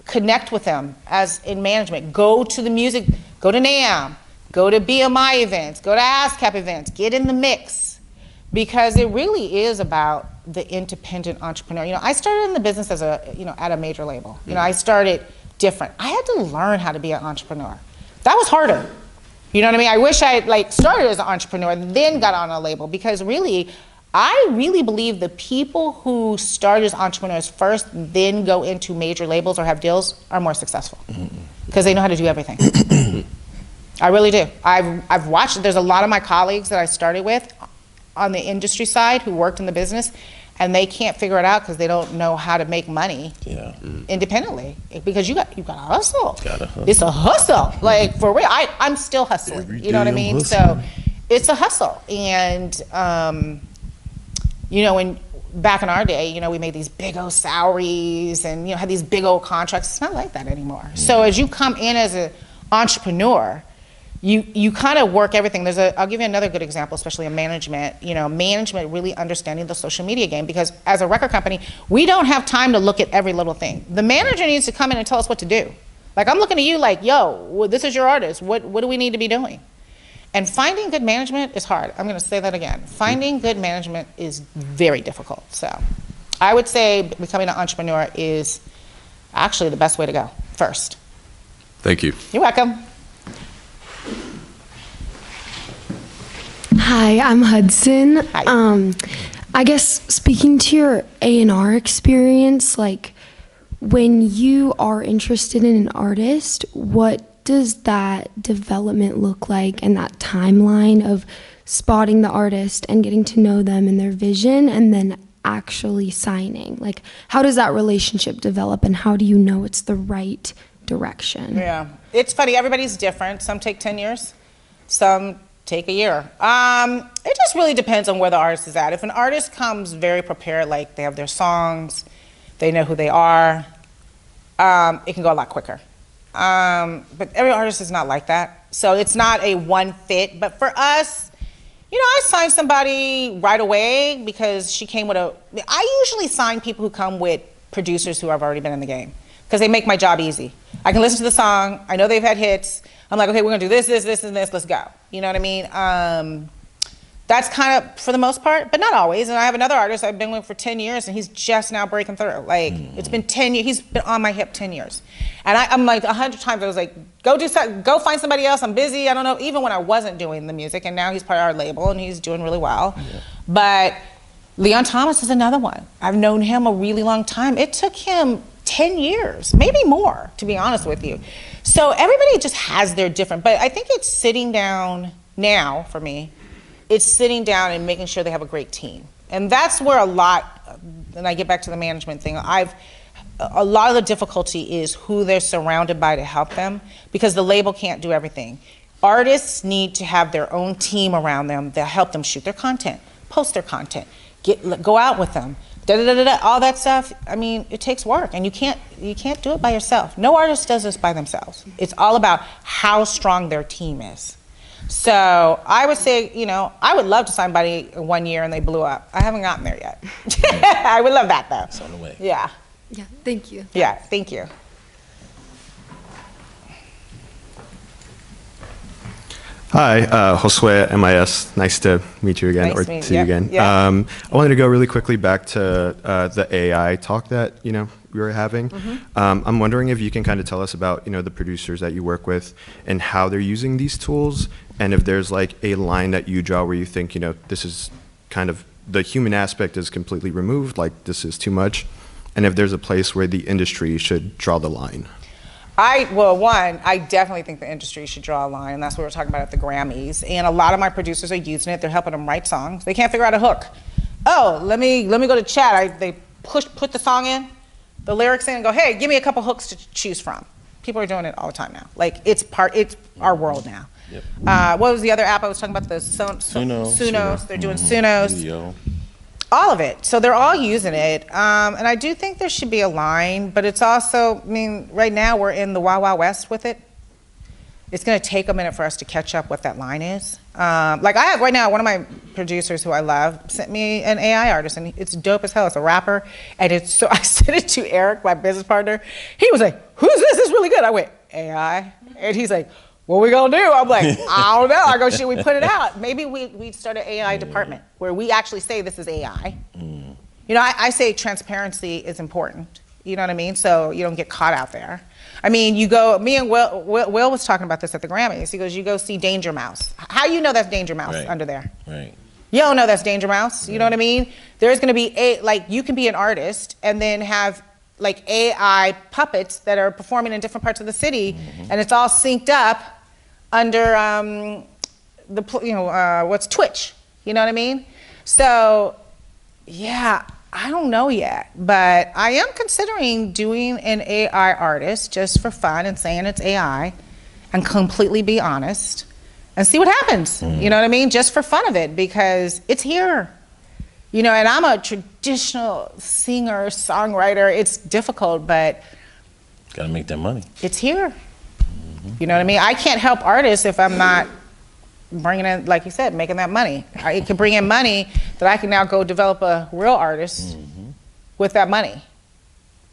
connect with them as in management, go to the music, go to NAMM, go to BMI events, go to ASCAP events, get in the mix, because it really is about the independent entrepreneur. You know, I started in the business as at a major label. You know, I started different. I had to learn how to be an entrepreneur. That was harder. You know what I mean? I wish I had started as an entrepreneur and then got on a label, because really, I really believe the people who start as entrepreneurs first, then go into major labels or have deals, are more successful, because they know how to do everything. I really do. I've watched, there's a lot of my colleagues that I started with on the industry side who worked in the business, and they can't figure it out because they don't know how to make money independently, because you got to hustle. It's a hustle, like for real. I'm still hustling. You know what I mean? So it's a hustle, and you know, when back in our day, you know, we made these big old salaries and, you know, had these big old contracts. It's not like that anymore. So as you come in as an entrepreneur, you kind of work everything. I'll give you another good example, especially in management. You know, management really understanding the social media game, because as a record company, we don't have time to look at every little thing. The manager needs to come in and tell us what to do. Like, I'm looking at you like, yo, this is your artist. What do we need to be doing? And finding good management is hard. I'm going to say that again. Finding good management is very difficult. So I would say becoming an entrepreneur is actually the best way to go first. Thank you. You're welcome. Hi, I'm Hudson. Hi. I guess speaking to your A&R experience, like when you are interested in an artist, what does that development look like, and that timeline of spotting the artist and getting to know them and their vision and then actually signing? Like, how does that relationship develop, and how do you know it's the right direction? Yeah, it's funny, everybody's different. Some take 10 years, some take a year. It just really depends on where the artist is at. If an artist comes very prepared, like they have their songs, they know who they are, it can go a lot quicker. But every artist is not like that. So it's not a one fit. But for us, you know, I signed somebody right away because she came with I usually sign people who come with producers who have already been in the game, because they make my job easy. I can listen to the song, I know they've had hits, I'm like, okay, we're gonna do this, this, this, and this, let's go. You know what I mean? That's kind of for the most part, but not always. And I have another artist I've been with for 10 years, and he's just now breaking through. Like, it's been 10 years, he's been on my hip 10 years. And I'm like 100 times, I was like, go find somebody else, I'm busy, I don't know, even when I wasn't doing the music, and now he's part of our label, and he's doing really well. Yeah. But Leon Thomas is another one. I've known him a really long time. It took him 10 years, maybe more, to be honest with you. So everybody just has their different, but I think it's sitting down now, for me, it's sitting down and making sure they have a great team. And that's where a lot, and I get back to the management thing, a lot of the difficulty is who they're surrounded by to help them, because the label can't do everything. Artists need to have their own team around them that help them shoot their content, post their content, go out with them, all that stuff. I mean, it takes work, and you can't do it by yourself. No artist does this by themselves. It's all about how strong their team is. So I would say, you know, I would love to sign somebody 1 year and they blew up. I haven't gotten there yet. I would love that, though. It's on the way. Yeah. Yeah, thank you. Yeah, thank you. Hi, Josue, MIS. Nice to meet you again, Nice to meet you. again. Yeah. I wanted to go really quickly back to the AI talk that we were having. I'm wondering if you can kind of tell us about the producers that you work with and how they're using these tools, and if there's like a line that you draw where you think this is kind of the human aspect is completely removed, like this is too much, and if there's a place where the industry should draw the line. I definitely think the industry should draw a line, and that's what we're talking about at the Grammys. And a lot of my producers are using it. They're helping them write songs. They can't figure out a hook. Oh, let me go to chat. They put the song in, the lyrics in, and go, hey, give me a couple hooks to choose from. People are doing it all the time now. Like, it's our world now. Yep. What was the other app I was talking about? The Sunos. They're doing Sunos. Video. All of it. So they're all using it. And I do think there should be a line, but it's also, right now we're in the Wild Wild West with it. It's going to take a minute for us to catch up what that line is. Like I have right now, one of my producers who I love sent me an AI artist, and it's dope as hell. It's a rapper, and so I sent it to Eric, my business partner. He was like, who's this? It's really good. I went, AI? And he's like, what we gonna do? I'm like, I don't know. I go, should we put it out? Maybe we start an AI department where we actually say this is AI. I say transparency is important. You know what I mean? So you don't get caught out there. Me and Will was talking about this at the Grammys. He goes, you go see Danger Mouse. How you know that's Danger Mouse under there? Right. You don't know that's Danger Mouse. You know what I mean? There's gonna be you can be an artist and then have like AI puppets that are performing in different parts of the city, and it's all synced up under what's Twitch. You know what I mean? So, yeah, I don't know yet, but I am considering doing an AI artist just for fun and saying it's AI, and completely be honest and see what happens. You know what I mean? Just for fun of it, because it's here. You know, and I'm a traditional singer, songwriter. It's difficult, but Gotta make that money. it's here. You know what I mean? I can't help artists if I'm not bringing in, like you said, making that money. It can bring in money that I can now go develop a real artist with that money.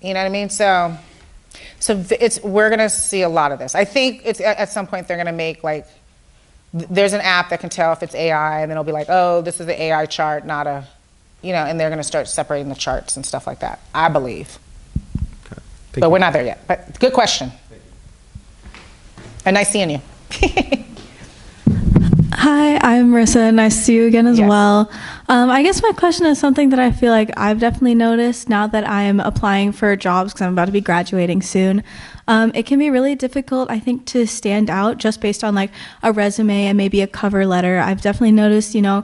You know what I mean? So we're gonna see a lot of this. I think it's at some point they're gonna make like, there's an app that can tell if it's AI, and then it'll be like, oh, this is the AI chart, not a, you know, and they're gonna start separating the charts and stuff like that, I believe. But we're not there yet. But good question. And nice seeing you. Hi, I'm Marissa. Nice to see you again as Yes. well. I guess my question is something that I feel like I've definitely noticed now that I'm applying for jobs because I'm about to be graduating soon. It can be really difficult, I think, to stand out just based on like a resume and maybe a cover letter. I've definitely noticed, you know,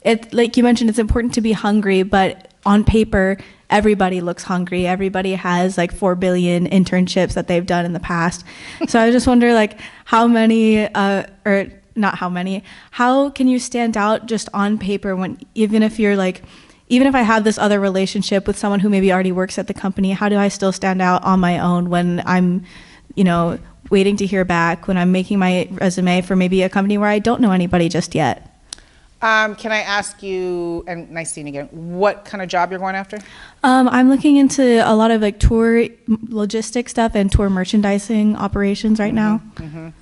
it, like you mentioned, it's important to be hungry, but on paper, everybody looks hungry. Everybody has like 4 billion internships that they've done in the past. So I just wonder like how many, or not how many, how can you stand out just on paper when, even if you're like, even if I have this other relationship with someone who maybe already works at the company, how do I still stand out on my own when I'm, you know, waiting to hear back, when I'm making my resume for maybe a company where I don't know anybody just yet? Can I ask you, and nice seeing you again, what kind of job you're going after? I'm looking into a lot of like tour logistics stuff and tour merchandising operations right now. That's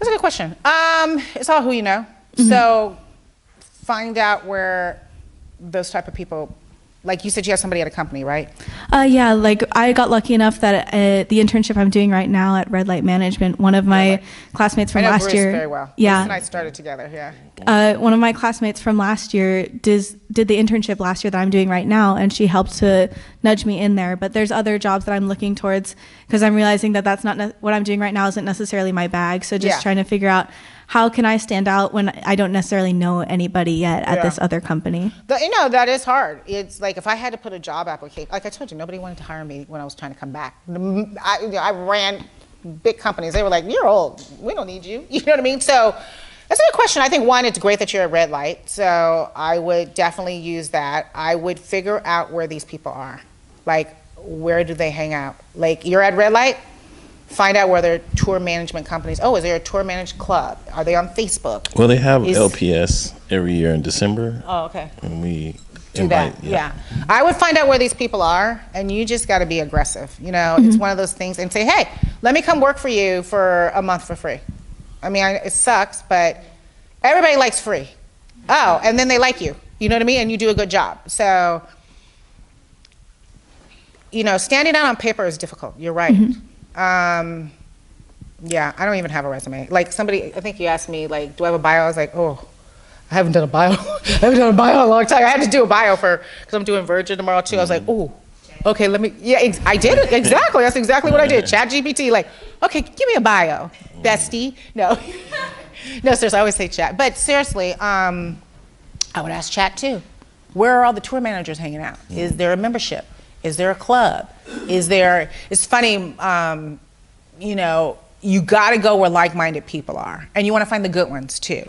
a good question. It's all who you know. So find out where those type of people, like you said you have somebody at a company, right? Yeah, like I got lucky enough that the internship I'm doing right now at Red Light Management, one of my classmates from I know last Bruce year. very well. Yeah. Bruce and I started together, yeah. One of my classmates from last year did the internship last year that I'm doing right now, and she helped to nudge me in there. But there's other jobs that I'm looking towards because I'm realizing that that's not what I'm doing right now isn't necessarily my bag. So just trying to figure out how can I stand out when I don't necessarily know anybody yet at this other company. You know, that is hard. It's like if I had to put a job application, like I told you, nobody wanted to hire me when I was trying to come back. I ran big companies. They were like, you're old. We don't need you. You know what I mean? So that's a good question. I think, one, it's great that you're at Red Light. So I would definitely use that. I would figure out where these people are. Like, where do they hang out? Like, you're at Red Light? Find out where their tour management companies. Oh, is there a tour managed club? Are they on Facebook? Well, they have LPS every year in December. Oh, okay. And we Do invite, that. Yeah. I would find out where these people are, and you just got to be aggressive. You know, it's one of those things, and say, hey, let me come work for you for a month for free. I mean, it sucks, but everybody likes free. Oh, and then they like you. You know what I mean? And you do a good job. So, you know, standing out on paper is difficult. You're right. Yeah, I don't even have a resume. Like somebody, I think you asked me, like, do I have a bio? I was like, oh, I haven't done a bio. I haven't done a bio in a long time. I had to do a bio because I'm doing Virgin tomorrow too. I was like, oh, okay, let me, I did it, exactly. That's exactly what I did. Chat GPT, like, okay, give me a bio, bestie. No, no, seriously, I always say chat. But seriously, I would ask chat too. Where are all the tour managers hanging out? Is there a membership? Is there a club? Is there, it's funny, you know, you gotta go where like-minded people are. And you wanna find the good ones too.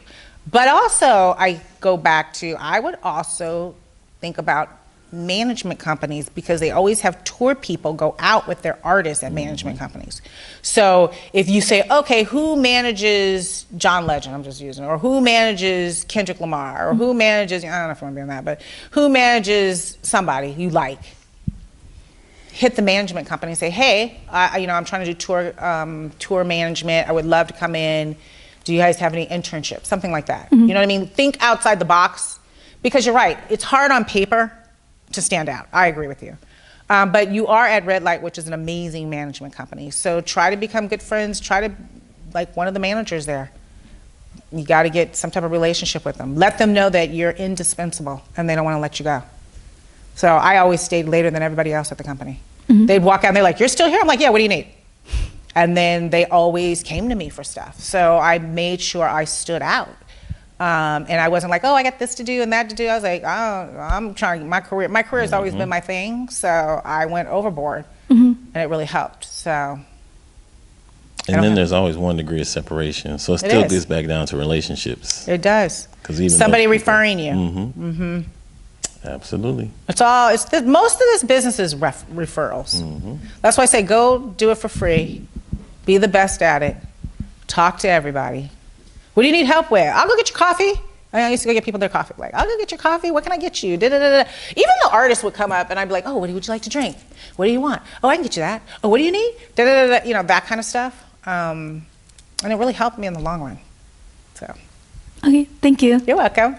But also, I go back to, I would also think about management companies because they always have tour people go out with their artists at management companies. So if you say, okay, who manages John Legend, I'm just using, or who manages Kendrick Lamar, or who manages, I don't know if I'm doing that, but who manages somebody you like? Hit the management company and say, hey, you know, I'm trying to do tour management. I would love to come in. Do you guys have any internships? Something like that. You know what I mean? Think outside the box, because you're right. It's hard on paper to stand out. I agree with you. But you are at Red Light, which is an amazing management company. So try to become good friends. Try to, like one of the managers there. You got to get some type of relationship with them. Let them know that you're indispensable and they don't want to let you go. So I always stayed later than everybody else at the company. They'd walk out and they're like, you're still here? I'm like, yeah, what do you need? And then they always came to me for stuff. So I made sure I stood out. And I wasn't like, oh, I got this to do and that to do. I was like, oh, I'm trying, my career has always been my thing. So I went overboard and it really helped. So And then there's always 1 degree of separation. So it still gets back down to relationships. It does. Because even somebody referring you. Absolutely. Most of this business is referrals. That's why I say go do it for free. Be the best at it. Talk to everybody. What do you need help with? I'll go get your coffee. I used to go get people their coffee. Like, I'll go get your coffee. What can I get you? Da-da-da-da. Even the artists would come up and I'd be like, oh, what would you like to drink? What do you want? Oh, I can get you that. Oh, what do you need? Da-da-da-da. You know, that kind of stuff. And it really helped me in the long run. So. Okay, thank you. You're welcome.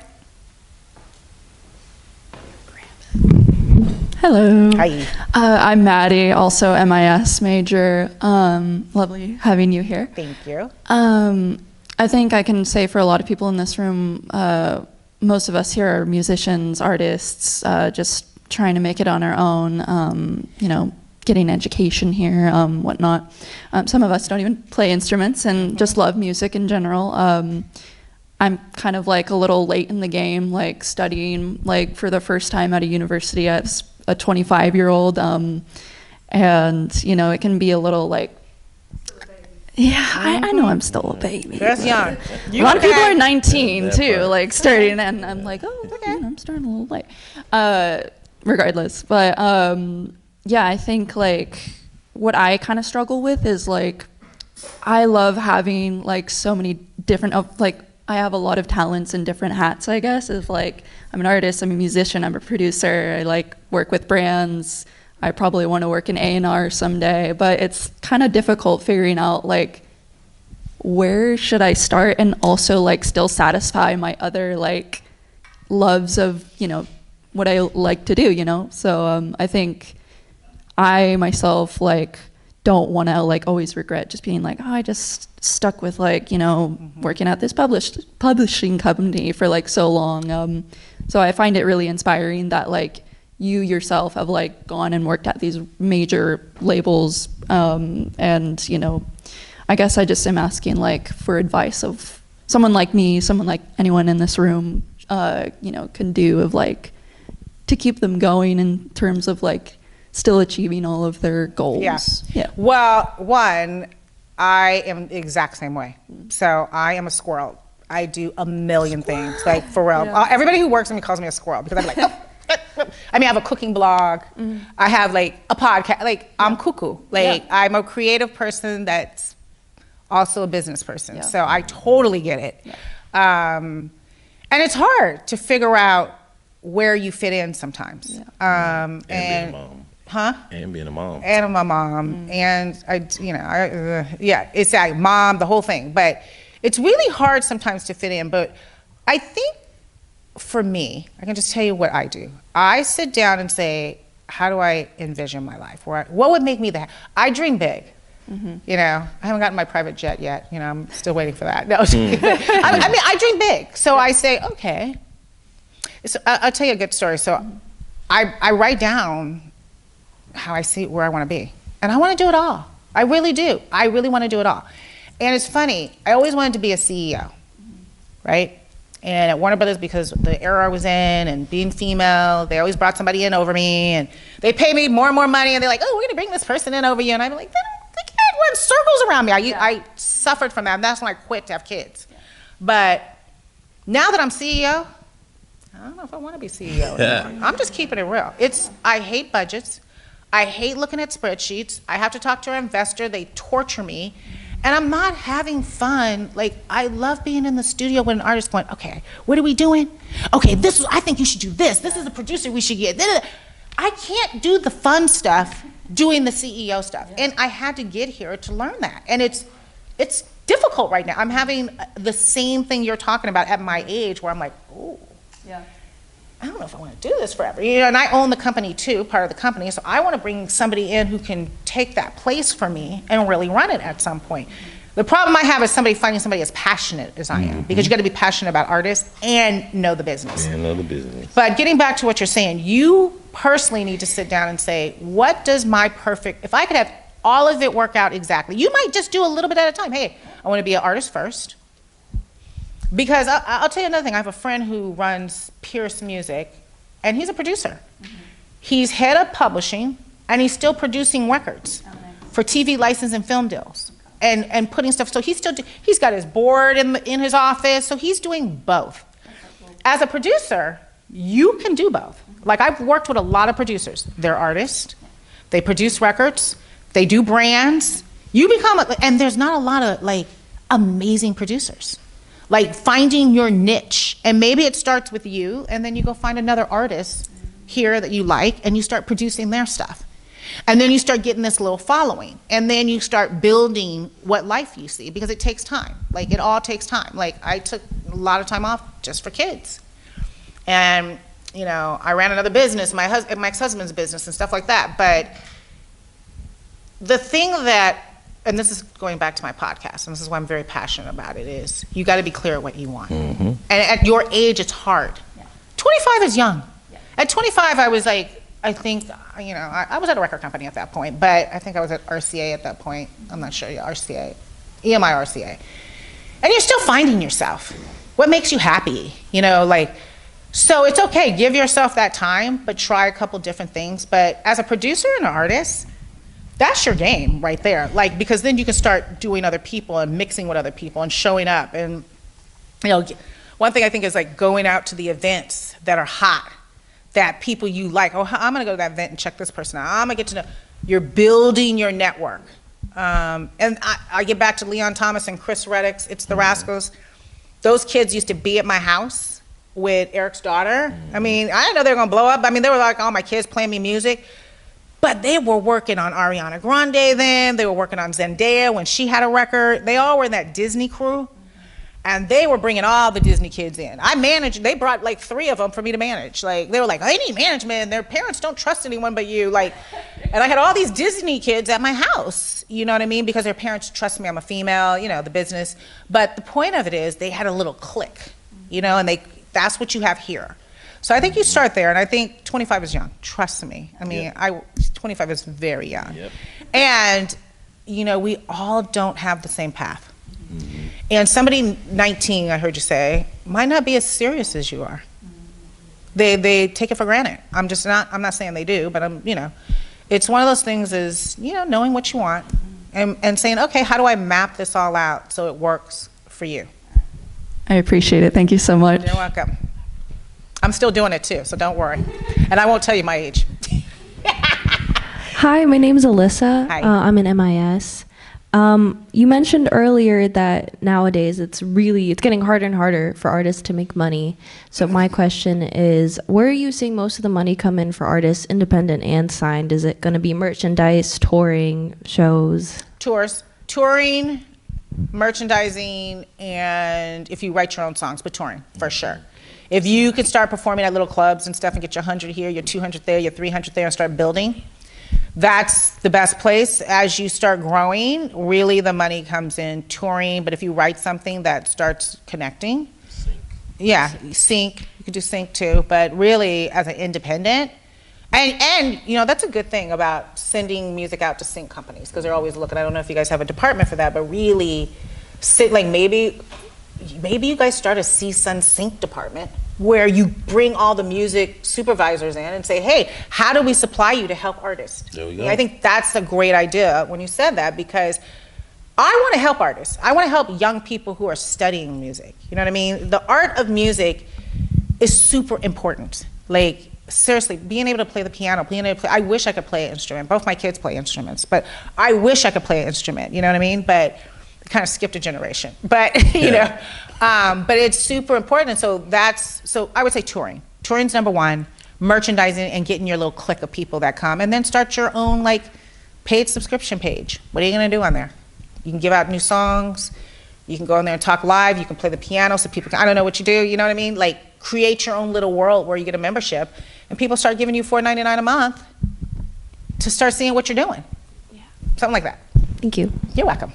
Hello. Hi. I'm Maddie, also MIS major. Lovely having you here. Thank you. I think I can say for a lot of people in this room, most of us here are musicians, artists, just trying to make it on our own, you know, getting education here, whatnot. Some of us don't even play instruments and just love music in general. I'm kind of like a little late in the game, like studying like for the first time at a university as a 25-year-old, and you know, it can be a little like, yeah, I know I'm still a baby. That's young. A lot of people are 19 too, like starting, and I'm like, oh, okay, I'm starting a little late. Regardless, but yeah, I think like what I kind of struggle with is like, I love having like so many different like. I have a lot of talents in different hats, I guess, of like, I'm an artist, I'm a musician, I'm a producer, I like work with brands, I probably want to work in A&R someday, but it's kind of difficult figuring out like, where should I start and also like still satisfy my other like loves of, you know, what I like to do, you know? So I think I myself like, don't want to like always regret just being like, oh, I just stuck with like, you know, working at this publishing company for like so long. So I find it really inspiring that like you yourself have like gone and worked at these major labels. And, you know, I guess I just am asking like for advice of someone like me, someone like anyone in this room, you know, can do of like, to keep them going in terms of like, still achieving all of their goals. Yeah. Well, one, I am the exact same way. So I am a squirrel. I do a million things, like for real. Yeah. Everybody who works with me calls me a squirrel because I'm like, I mean, I have a cooking blog. I have like a podcast. Like I'm cuckoo. Like I'm a creative person that's also a business person. So I totally get it. And it's hard to figure out where you fit in sometimes. And being a mom. Huh? And being a mom. And I'm a mom. And I, you know, yeah, it's like mom, the whole thing. But it's really hard sometimes to fit in. But I think for me, I can just tell you what I do. I sit down and say, how do I envision my life? What would make me that? I dream big. You know, I haven't gotten my private jet yet. You know, I'm still waiting for that. No, I mean, I dream big. So I say, okay. So I'll tell you a good story. So I write down how I see where I want to be. And I want to do it all. I really do. I really want to do it all. And it's funny, I always wanted to be a CEO, right? And at Warner Brothers, because the era I was in and being female, they always brought somebody in over me and they pay me more and more money and they're like, oh, we're gonna bring this person in over you. And I'm like, they can't run circles around me. I suffered from that, and that's when I quit to have kids. But now that I'm CEO, I don't know if I want to be CEO anymore. I'm just keeping it real. I hate budgets. I hate looking at spreadsheets. I have to talk to our investor. They torture me. And I'm not having fun. Like, I love being in the studio when an artist's going, okay, what are we doing? Okay, I think you should do this. This is the producer we should get. I can't do the fun stuff doing the CEO stuff. And I had to get here to learn that. And it's difficult right now. I'm having the same thing you're talking about at my age where I'm like, oh. Yeah. I don't know if I want to do this forever. You know, and I own the company too, part of the company, so I want to bring somebody in who can take that place for me and really run it at some point. The problem I have is finding somebody as passionate as I am, because you got to be passionate about artists and know the business. And know the business. But getting back to what you're saying, you personally need to sit down and say, what does my perfect, if I could have all of it work out exactly, you might just do a little bit at a time. Hey, I want to be an artist first. Because I'll tell you another thing. I have a friend who runs Pierce Music, and he's a producer. He's head of publishing, and he's still producing records for TV license and film deals. and putting stuff. So he's got his board in his office, so he's doing both. As a producer, you can do both. Like, I've worked with a lot of producers. They're artists, they produce records, they do brands. You become, and there's not a lot of like amazing producers. Like, finding your niche, and maybe it starts with you, and then you go find another artist here that you like, and you start producing their stuff. And then you start getting this little following, and then you start building what life you see, because it takes time. Like, it all takes time. Like, I took a lot of time off just for kids. And, you know, I ran another business, my ex-husband's business and stuff like that. But the thing that, and this is going back to my podcast, and this is why I'm very passionate about it, is you got to be clear at what you want. And at your age, it's hard. 25 is young. At 25, I was like, I think, you know, I was at a record company at that point, but I think I was at RCA at that point. I'm not sure, RCA, EMI RCA. And you're still finding yourself. What makes you happy? You know, like, so it's okay, give yourself that time, but try a couple different things. But as a producer and an artist, that's your game right there. Like, because then you can start doing other people and mixing with other people and showing up. And, you know, one thing I think is like going out to the events that are hot, that people you like. Oh, I'm gonna go to that event and check this person out. I'm gonna get to know. You're building your network. And I get back to Leon Thomas and Chris Reddick's It's the Rascals. Those kids used to be at my house with Eric's daughter. I mean, I didn't know they were gonna blow up. I mean, they were like all my kids playing me music. But they were working on Ariana Grande then. They were working on Zendaya when she had a record. They all were in that Disney crew. And they were bringing all the Disney kids in. I managed, they brought like 3 of them for me to manage. Like, they were like, I need management, and their parents don't trust anyone but you. Like, and I had all these Disney kids at my house, you know what I mean? Because their parents trust me, I'm a female, you know, the business. But the point of it is they had a little clique, you know, and that's what you have here. So I think you start there, and I think 25 is young, trust me. I mean, 25 is very young. And, you know, we all don't have the same path. And somebody 19, I heard you say, might not be as serious as you are. They take it for granted. I'm not saying they do, but you know, it's one of those things is, you know, knowing what you want and saying, okay, how do I map this all out so it works for you? I appreciate it. Thank you so much. You're welcome. I'm still doing it too, so don't worry. And I won't tell you my age. Hi, my name is Alyssa. Hi. I'm in MIS. You mentioned earlier that nowadays it's getting harder and harder for artists to make money. So my question is, where are you seeing most of the money come in for artists, independent and signed? Is it going to be merchandise, touring, shows? Tours, touring, merchandising, and if you write your own songs, but touring, for sure. If you can start performing at little clubs and stuff and get your 100 here, your 200 there, your 300 there, and start building, that's the best place. As you start growing, really the money comes in touring, but if you write something that starts connecting, sync, you can do sync too, but really as an independent, and you know, that's a good thing about sending music out to sync companies, because they're always looking. I don't know if you guys have a department for that, but really, like maybe you guys start a CSUN sync department where you bring all the music supervisors in and say, hey, how do we supply you to help artists? There we go. And I think that's a great idea when you said that, because I want to help artists. I want to help young people who are studying music. You know what I mean? The art of music is super important. Like, seriously, being able to play the piano, I wish I could play an instrument. Both my kids play instruments, but I wish I could play an instrument, you know what I mean? But I kind of skipped a generation. But, you know, but it's super important. So I would say touring. Touring's number one, merchandising and getting your little clique of people that come, and then start your own like paid subscription page. What are you gonna do on there? You can give out new songs, you can go in there and talk live, you can play the piano so people can, I don't know what you do, you know what I mean? Like, create your own little world where you get a membership and people start giving you $4.99 a month to start seeing what you're doing. Yeah. Something like that. Thank you. You're welcome.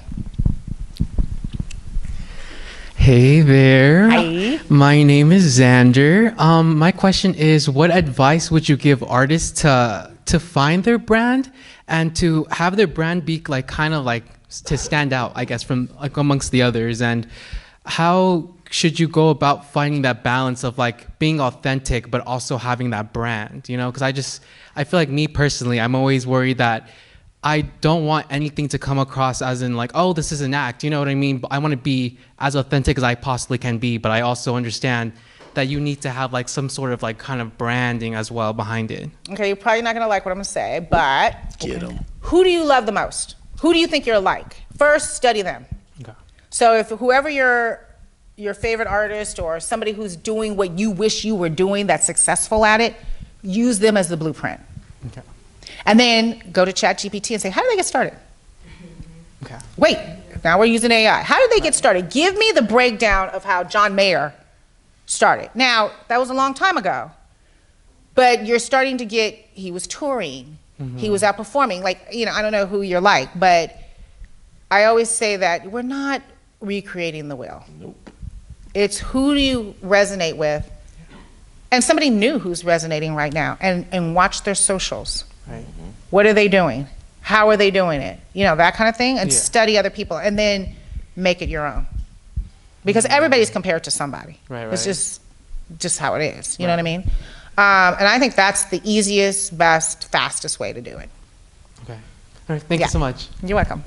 Hey there. Hi. My name is Xander. My question is, what advice would you give artists to find their brand and to have their brand be like kind of like to stand out, I guess, from like amongst the others? And how should you go about finding that balance of like being authentic but also having that brand, you know? Because I feel like me personally, I'm always worried that I don't want anything to come across as in like, oh, this is an act. You know what I mean? But I want to be as authentic as I possibly can be. But I also understand that you need to have like some sort of like kind of branding as well behind it. Okay, you're probably not gonna like what I'm gonna say, but Get 'em. who do you love the most? Who do you think you're like? First, study them. Okay. So if whoever your favorite artist or somebody who's doing what you wish you were doing that's successful at it, use them as the blueprint. Okay. And then go to ChatGPT and say, how did they get started? Okay. Wait, now we're using AI. How did they get started? Give me the breakdown of how John Mayer started. Now, that was a long time ago, but you're starting to get, he was touring, he was out performing, like, you know, I don't know who you're like, but I always say that we're not recreating the wheel. It's who do you resonate with, and somebody new who's resonating right now, and watch their socials. Right. What are they doing? How are they doing it? You know, that kind of thing, and study other people, and then make it your own. Because everybody's compared to somebody. Right, It's right. just how it is. You know what I mean? And I think that's the easiest, best, fastest way to do it. Okay. All right. Thank you so much. You're welcome.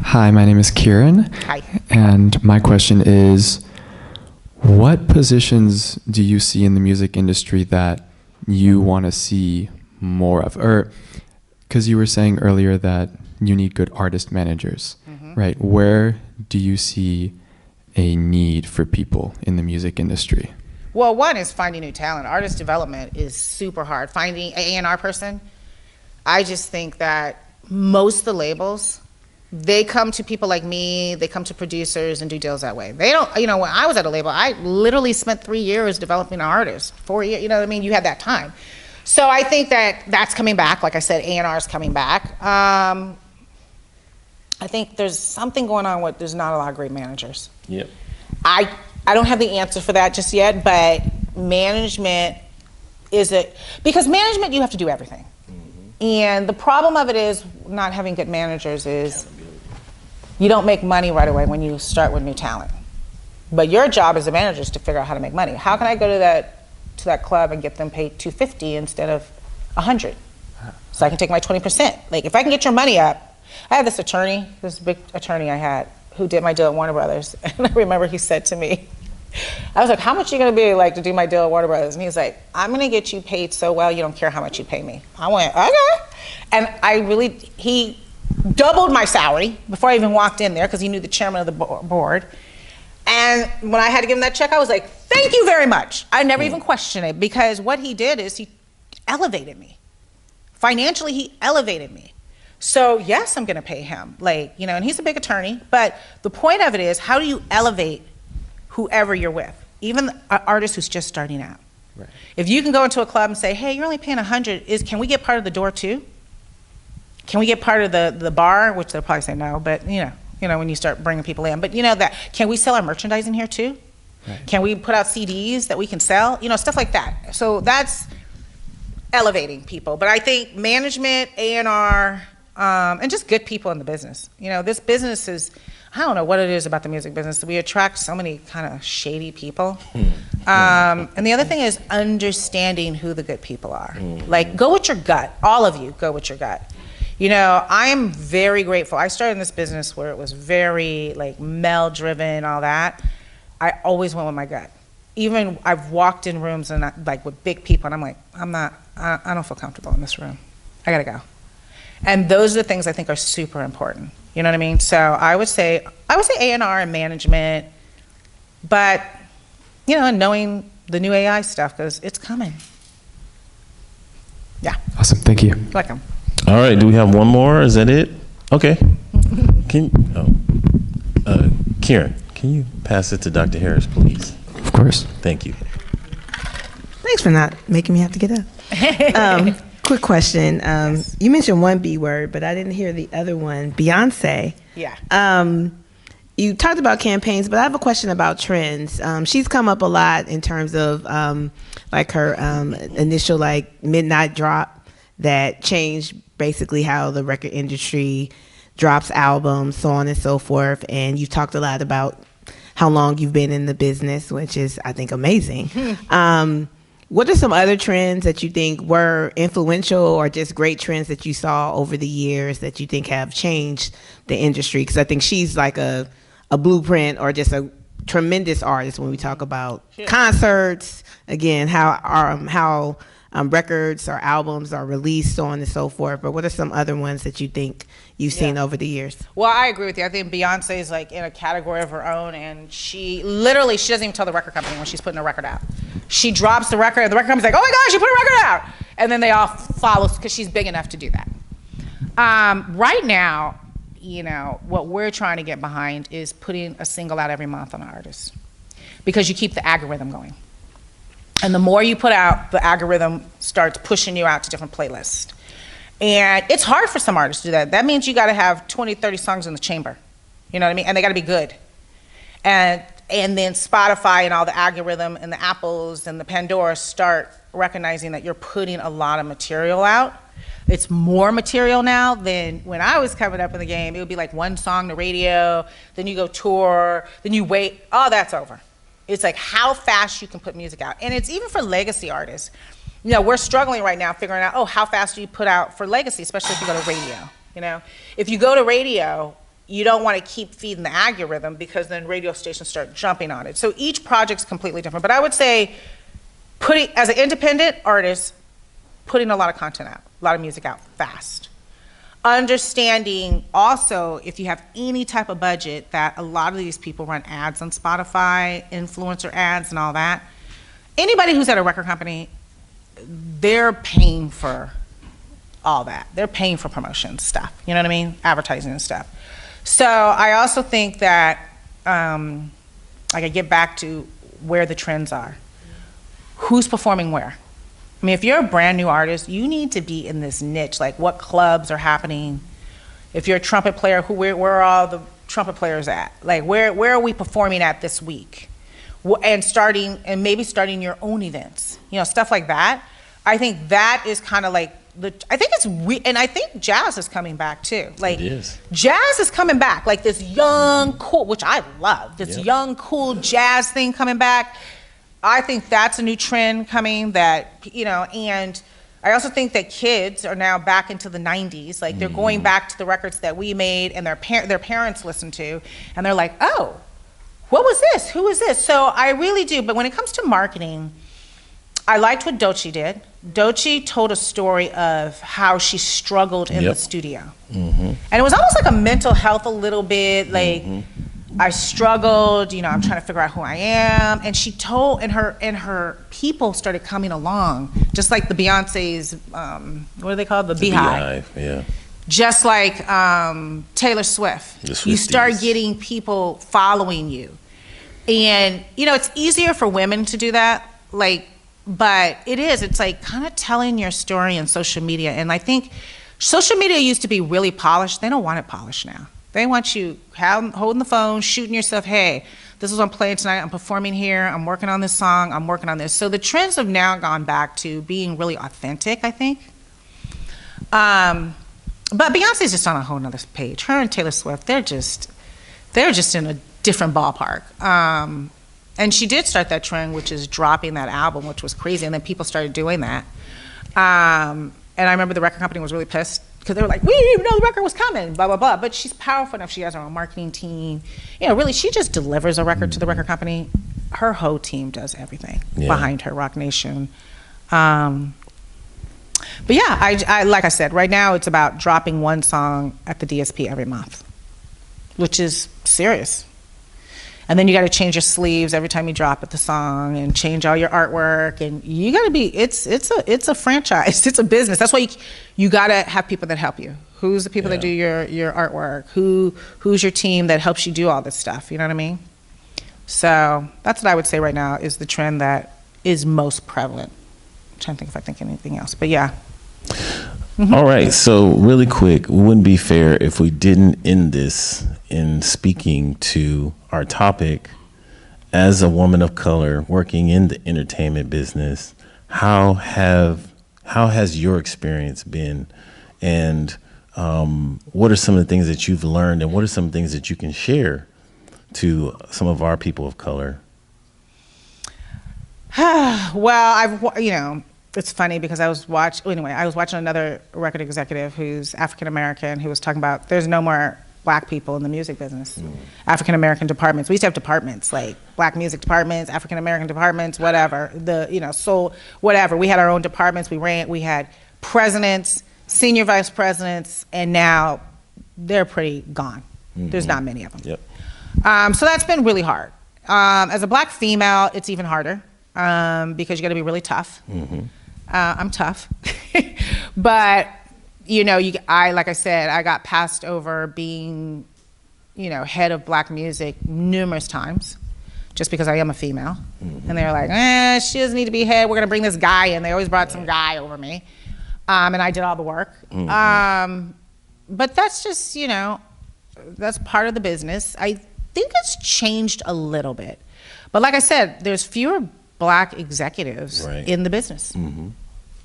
Hi, my name is Kieran. Hi. And my question is, what positions do you see in the music industry that you want to see more of? Or, because you were saying earlier that you need good artist managers, right? Where do you see a need for people in the music industry? Well, one is finding new talent. Artist development is super hard. Finding an A&R person, I just think that most of the labels, they come to people like me, they come to producers and do deals that way. They don't, you know, when I was at a label, I literally spent 3 years developing an artist, 4 years, you know what I mean? You had that time. So I think that that's coming back. Like I said, A&R is coming back. I think there's something going on with, there's not a lot of great managers. Yep. I don't have the answer for that just yet, but management is because management, you have to do everything. And the problem of it is not having good managers is you don't make money right away when you start with new talent. But your job as a manager is to figure out how to make money. How can I go to that club and get them paid $250 instead of $100? So I can take my 20%. Like if I can get your money up, I had this attorney, this big attorney I had, who did my deal at Warner Brothers. And I remember he said to me, I was like, how much are you gonna be like to do my deal at Warner Brothers? And he's like, I'm gonna get you paid so well, you don't care how much you pay me. I went, okay. And he doubled my salary before I even walked in there because he knew the chairman of the board. And when I had to give him that check, I was like, thank you very much. I never even questioned it because what he did is he elevated me. Financially, he elevated me. So yes, I'm gonna pay him, like, you know, and he's a big attorney, but the point of it is, how do you elevate whoever you're with, even an artist who's just starting out? Right. If you can go into a club and say, hey, you're only paying 100, can we get part of the door too? Can we get part of the bar? Which they'll probably say no, but you know, when you start bringing people in, but you know that, can we sell our merchandise in here too? Right. Can we put out CDs that we can sell? You know, stuff like that. So that's elevating people. But I think management, A&R, and just good people in the business. You know, this business is, I don't know what it is about the music business. We attract so many kind of shady people. And the other thing is understanding who the good people are. Like, go with your gut. All of you, go with your gut. You know, I am very grateful. I started in this business where it was very, like, male-driven, all that. I always went with my gut. Even I've walked in rooms and like with big people, and I'm like, I don't feel comfortable in this room. I gotta go. And those are the things I think are super important. You know what I mean? So I would say A&R and management, but, you know, and knowing the new AI stuff, because it's coming. Yeah. Awesome, thank you. Welcome. All right, do we have one more? Is that it? Okay. Kieran, can you pass it to Dr. Harris, please? Of course. Thank you. Thanks for not making me have to get up. Quick question. You mentioned one B word, but I didn't hear the other one. Beyonce. Yeah. You talked about campaigns, but I have a question about trends. She's come up a lot in terms of like her initial like midnight drop that changed basically how the record industry drops albums, so on and so forth. And you talked a lot about how long you've been in the business, which is, I think, amazing. What are some other trends that you think were influential or just great trends that you saw over the years that you think have changed the industry? Because I think she's like a blueprint or just a tremendous artist when we talk about concerts, again, how records or albums are released, so on and so forth. But what are some other ones that you think you've seen over the years? Well, I agree with you. I think Beyonce is like in a category of her own, and she doesn't even tell the record company when she's putting a record out. She drops the record, and the record company's like, oh my gosh, you put a record out! And then they all follow because she's big enough to do that. Right now, what we're trying to get behind is putting a single out every month on an artist, because you keep the algorithm going. And the more you put out, the algorithm starts pushing you out to different playlists. And it's hard for some artists to do that. That means you gotta have 20, 30 songs in the chamber. You know what I mean? And they gotta be good. And then Spotify and all the algorithm and the Apples and the Pandora start recognizing that you're putting a lot of material out. It's more material now than when I was coming up in the game. It would be like one song to radio, then you go tour, then you wait. Oh, that's over. It's like how fast you can put music out. And it's even for legacy artists. We're struggling right now figuring out, how fast do you put out for legacy, especially if you go to radio, If you go to radio, you don't want to keep feeding the algorithm because then radio stations start jumping on it. So each project's completely different. But I would say, as an independent artist, putting a lot of content out, a lot of music out fast. Understanding also, if you have any type of budget, that a lot of these people run ads on Spotify, influencer ads and all that. Anybody who's at a record company, they're paying for all that. They're paying for promotion stuff, you know what I mean? Advertising and stuff. So I also think that, I get back to where the trends are. Who's performing where? I mean, if you're a brand new artist, you need to be in this niche, like what clubs are happening. If you're a trumpet player, where are all the trumpet players at? Like where are we performing at this week? And maybe starting your own events, stuff like that. I think that is kind of like and I think jazz is coming back too. Like it is. Jazz is coming back, like this young, cool, which I love, this young, cool jazz thing coming back. I think that's a new trend coming that, and I also think that kids are now back into the 90s. Like they're going back to the records that we made and their parents listened to, and they're like, oh, what was this? Who was this? So I really do, but when it comes to marketing, I liked what Doechii did. Doechii told a story of how she struggled in the studio. And it was almost like a mental health a little bit, like I struggled, I'm trying to figure out who I am. And she told, and her people started coming along, just like the Beyonce's, what are they called? The Beehive. Yeah. Just like Taylor Swift. You start getting people following you. And, it's easier for women to do that, but it's like kind of telling your story on social media. And I think social media used to be really polished. They don't want it polished now. They want you holding the phone, shooting yourself, hey, this is what I'm playing tonight, I'm performing here, I'm working on this song, I'm working on this. So the trends have now gone back to being really authentic, I think. But Beyonce's just on a whole nother page. Her and Taylor Swift, they're just in a different ballpark. And she did start that trend, which is dropping that album, which was crazy, and then people started doing that. And I remember the record company was really pissed because they were like, we didn't even know the record was coming, blah, blah, blah. But she's powerful enough. She has her own marketing team. Really, she just delivers a record to the record company. Her whole team does everything behind her, Rock Nation. But yeah, I like I said, right now it's about dropping one song at the DSP every month, which is serious. And then you got to change your sleeves every time you drop the song, and change all your artwork, and you got to be. It's a franchise. It's a business. That's why you got to have people that help you. Who's the people that do your artwork? Who's your team that helps you do all this stuff? You know what I mean? So that's what I would say right now is the trend that is most prevalent. I'm trying to think if I think anything else, but yeah. All right, so really quick, it wouldn't be fair if we didn't end this in speaking to our topic. As a woman of color working in the entertainment business, how has your experience been, and what are some of the things that you've learned, and what are some things that you can share to some of our people of color? Well, it's funny because I was watching another record executive who's African American who was talking about there's no more black people in the music business. African American departments. We used to have departments like black music departments, African American departments, whatever. Soul, whatever. We had our own departments. We had presidents, senior vice presidents, and now they're pretty gone. There's not many of them. Yep. So that's been really hard. As a black female, it's even harder because you got to be really tough. I'm tough, but like I said, I got passed over being, head of black music numerous times, just because I am a female, and they're like, she doesn't need to be head. We're gonna bring this guy in. They always brought some guy over me, and I did all the work. But that's just, that's part of the business. I think it's changed a little bit, but like I said, there's fewer black executives in the business,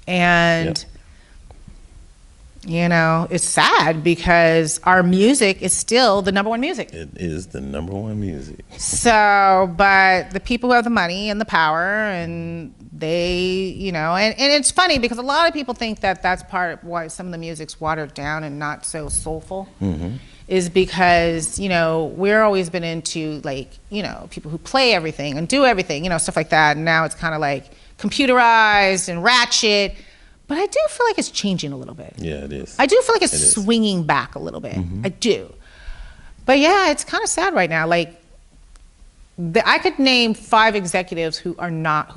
and. It's sad because our music is still the number one music. It is the number one music. So, but the people who have the money and the power and they, and it's funny because a lot of people think that that's part of why some of the music's watered down and not so soulful is because, we're always been into people who play everything and do everything, stuff like that. And now it's kind of like computerized and ratchet. But I do feel like it's changing a little bit. Yeah, it is. I do feel like it's swinging back a little bit. I do. But yeah, it's kind of sad right now. I could name 5 executives who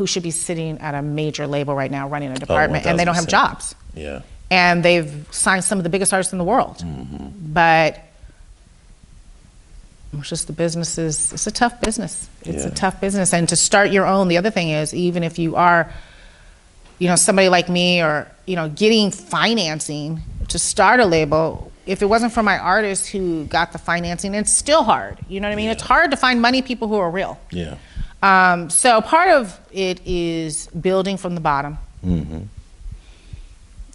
should be sitting at a major label right now running a department, and they don't have jobs. Yeah. And they've signed some of the biggest artists in the world. But it's just it's a tough business. It's a tough business. And to start your own, the other thing is, even if you are somebody like me or, getting financing to start a label, if it wasn't for my artists who got the financing, it's still hard. You know what I mean? It's hard to find money people who are real. Yeah. So part of it is building from the bottom.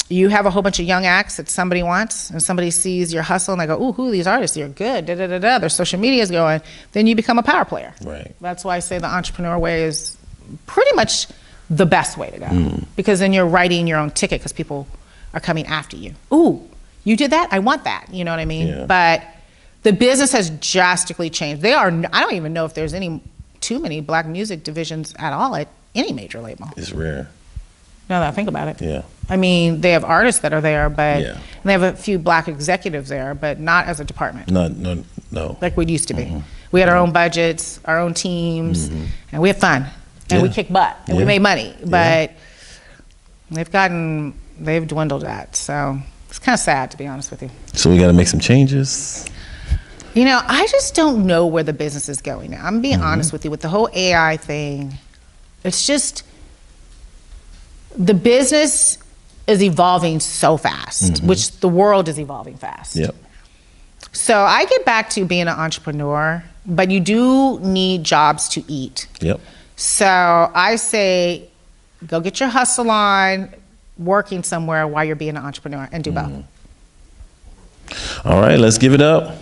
You have a whole bunch of young acts that somebody wants, and somebody sees your hustle and they go, ooh, who are these artists? They're good, their social media is going. Then you become a power player. Right. That's why I say the entrepreneur way is pretty much the best way to go, because then you're writing your own ticket because people are coming after you. Ooh, you did that? I want that. You know what I mean? Yeah. But the business has drastically changed. I don't even know if there's too many black music divisions at all at any major label. It's rare. Now that I think about it. Yeah. I mean, they have artists that are there, but Yeah. and they have a few black executives there, but not as a department. No. Like we used to be. We had our own budgets, our own teams, and we had fun. And we kicked butt, and we made money, but they've dwindled that. So it's kind of sad, to be honest with you. So we got to make some changes. I just don't know where the business is going now. I'm being honest with you. With the whole AI thing, it's just, the business is evolving so fast, which the world is evolving fast. Yep. So I get back to being an entrepreneur, but you do need jobs to eat. Yep. So I say, go get your hustle on, working somewhere while you're being an entrepreneur, and do both. All right, let's give it up.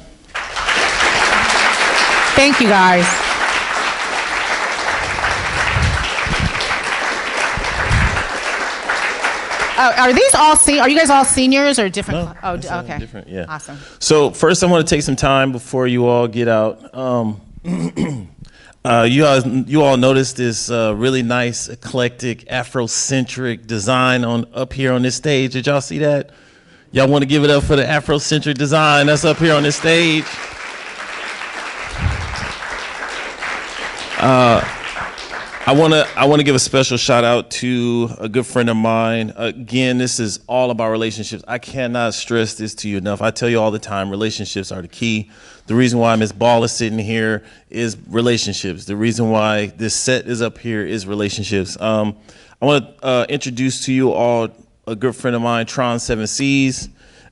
Thank you, guys. Are these all are you guys all seniors or different? No, Okay. different, yeah. Awesome. So first, I want to take some time before you all get out. You all noticed this really nice, eclectic, Afrocentric design up here on this stage. Did y'all see that? Y'all want to give it up for the Afrocentric design that's up here on this stage? I want to give a special shout out to a good friend of mine. Again, this is all about relationships. I cannot stress this to you enough. I tell you all the time, relationships are the key. The reason why Ms. Ball is sitting here is relationships. The reason why this set is up here is relationships. I want to introduce to you all a good friend of mine, Tron 7 Seas.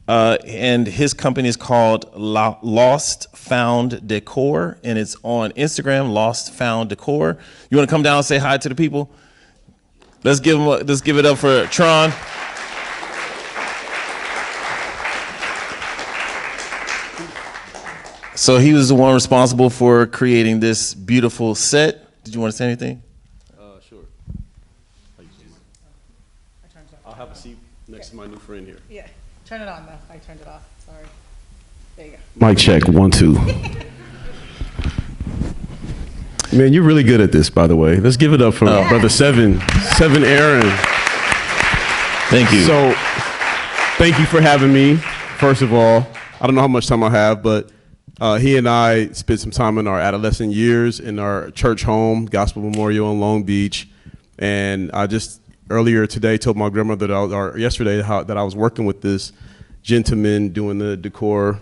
And his company is called Lost Found Decor, and it's on Instagram, Lost Found Decor. You want to come down and say hi to the people? Let's give it up for Tron. So he was the one responsible for creating this beautiful set. Did you want to say anything? Sure. next to my new friend here. Yeah. Turn it on, though. I turned it off. Sorry. There you go. Mic check, 1, 2. Man, you're really good at this, by the way. Let's give it up for brother Seven Aaron. Thank you. So, thank you for having me. First of all, I don't know how much time I have, but he and I spent some time in our adolescent years in our church home, Gospel Memorial in Long Beach. And I just earlier today told my grandmother or yesterday that I was working with this gentleman doing the decor,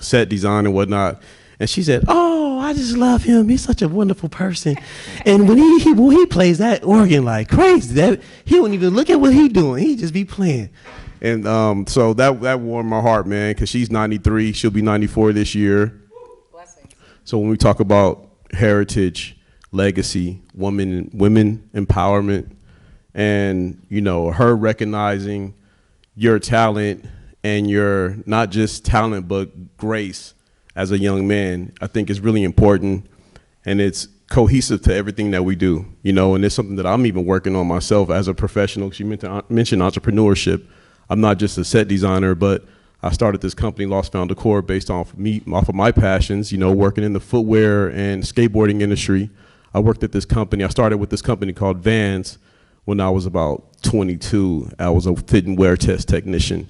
set design and whatnot. And she said, "Oh, I just love him. He's such a wonderful person. And when he plays that organ like crazy, that he don't even look at what he doing. He just be playing." And so that warmed my heart, man, because she's 93. She'll be 94 this year. Blessings. So when we talk about heritage, legacy, women empowerment, and her recognizing your talent and your not just talent but grace as a young man, I think is really important, and it's cohesive to everything that we do, and it's something that I'm even working on myself as a professional. She mentioned entrepreneurship. I'm not just a set designer, but I started this company, Lost Found Decor, based off of my passions, working in the footwear and skateboarding industry. I worked at this company. I started with this company called Vans when I was about 22. I was a fit and wear test technician,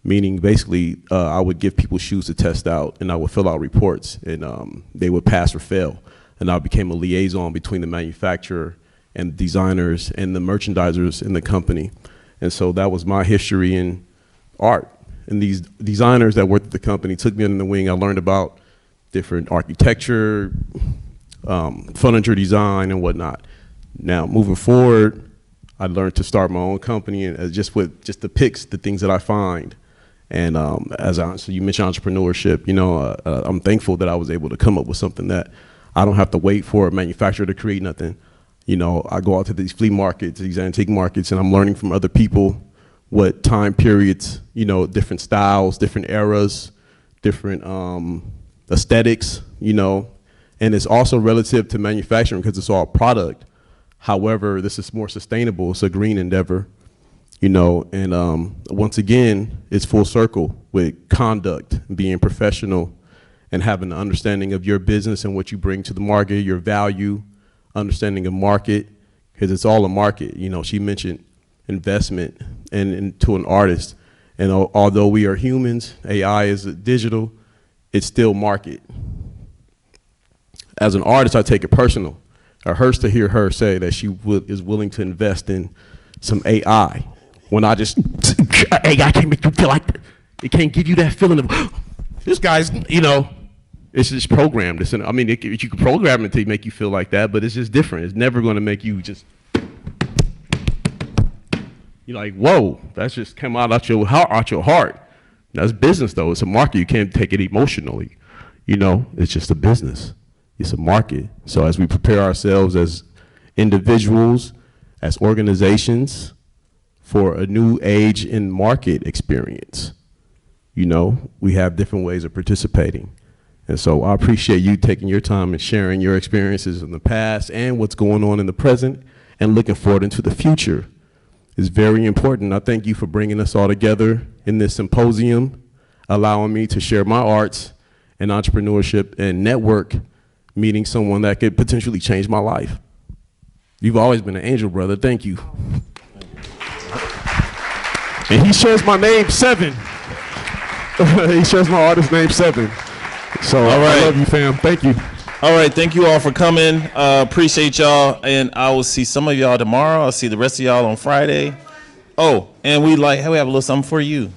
meaning basically I would give people shoes to test out, and I would fill out reports, and they would pass or fail. And I became a liaison between the manufacturer and the designers and the merchandisers in the company. And so that was my history in art. And these designers that worked at the company took me under the wing. I learned about different architecture, furniture design, and whatnot. Now, moving forward, I learned to start my own company and just the picks, the things that I find. And so you mentioned entrepreneurship, I'm thankful that I was able to come up with something that I don't have to wait for a manufacturer to create nothing. I go out to these flea markets, these antique markets, and I'm learning from other people what time periods, different styles, different eras, different aesthetics, and it's also relative to manufacturing because it's all product. However, this is more sustainable. It's a green endeavor, and once again, it's full circle with conduct, being professional, and having an understanding of your business and what you bring to the market, your value, understanding of market, because it's all a market. She mentioned investment and to an artist. And although we are humans, AI is digital, it's still market. As an artist, I take it personal. It hurts to hear her say that she is willing to invest in some AI. When AI can't make you feel like that. It can't give you that feeling of, this guy's, it's just programmed. You can program it to make you feel like that, but it's just different. It's never going to make you just, you're like, whoa, that's just come out your heart. That's business, though. It's a market. You can't take it emotionally. It's just a business. It's a market. So as we prepare ourselves as individuals, as organizations, for a new age in market experience, we have different ways of participating. And so I appreciate you taking your time and sharing your experiences in the past and what's going on in the present and looking forward into the future. It's very important. I thank you for bringing us all together in this symposium, allowing me to share my arts and entrepreneurship and network, meeting someone that could potentially change my life. You've always been an angel, brother. Thank you. And he shares my name, Seven. He shares my artist name, Seven. So all right. I love you, fam. Thank you. All right, thank you all for coming. Appreciate y'all, and I will see some of y'all tomorrow. I'll see the rest of y'all on Friday. Oh, and we have a little something for you.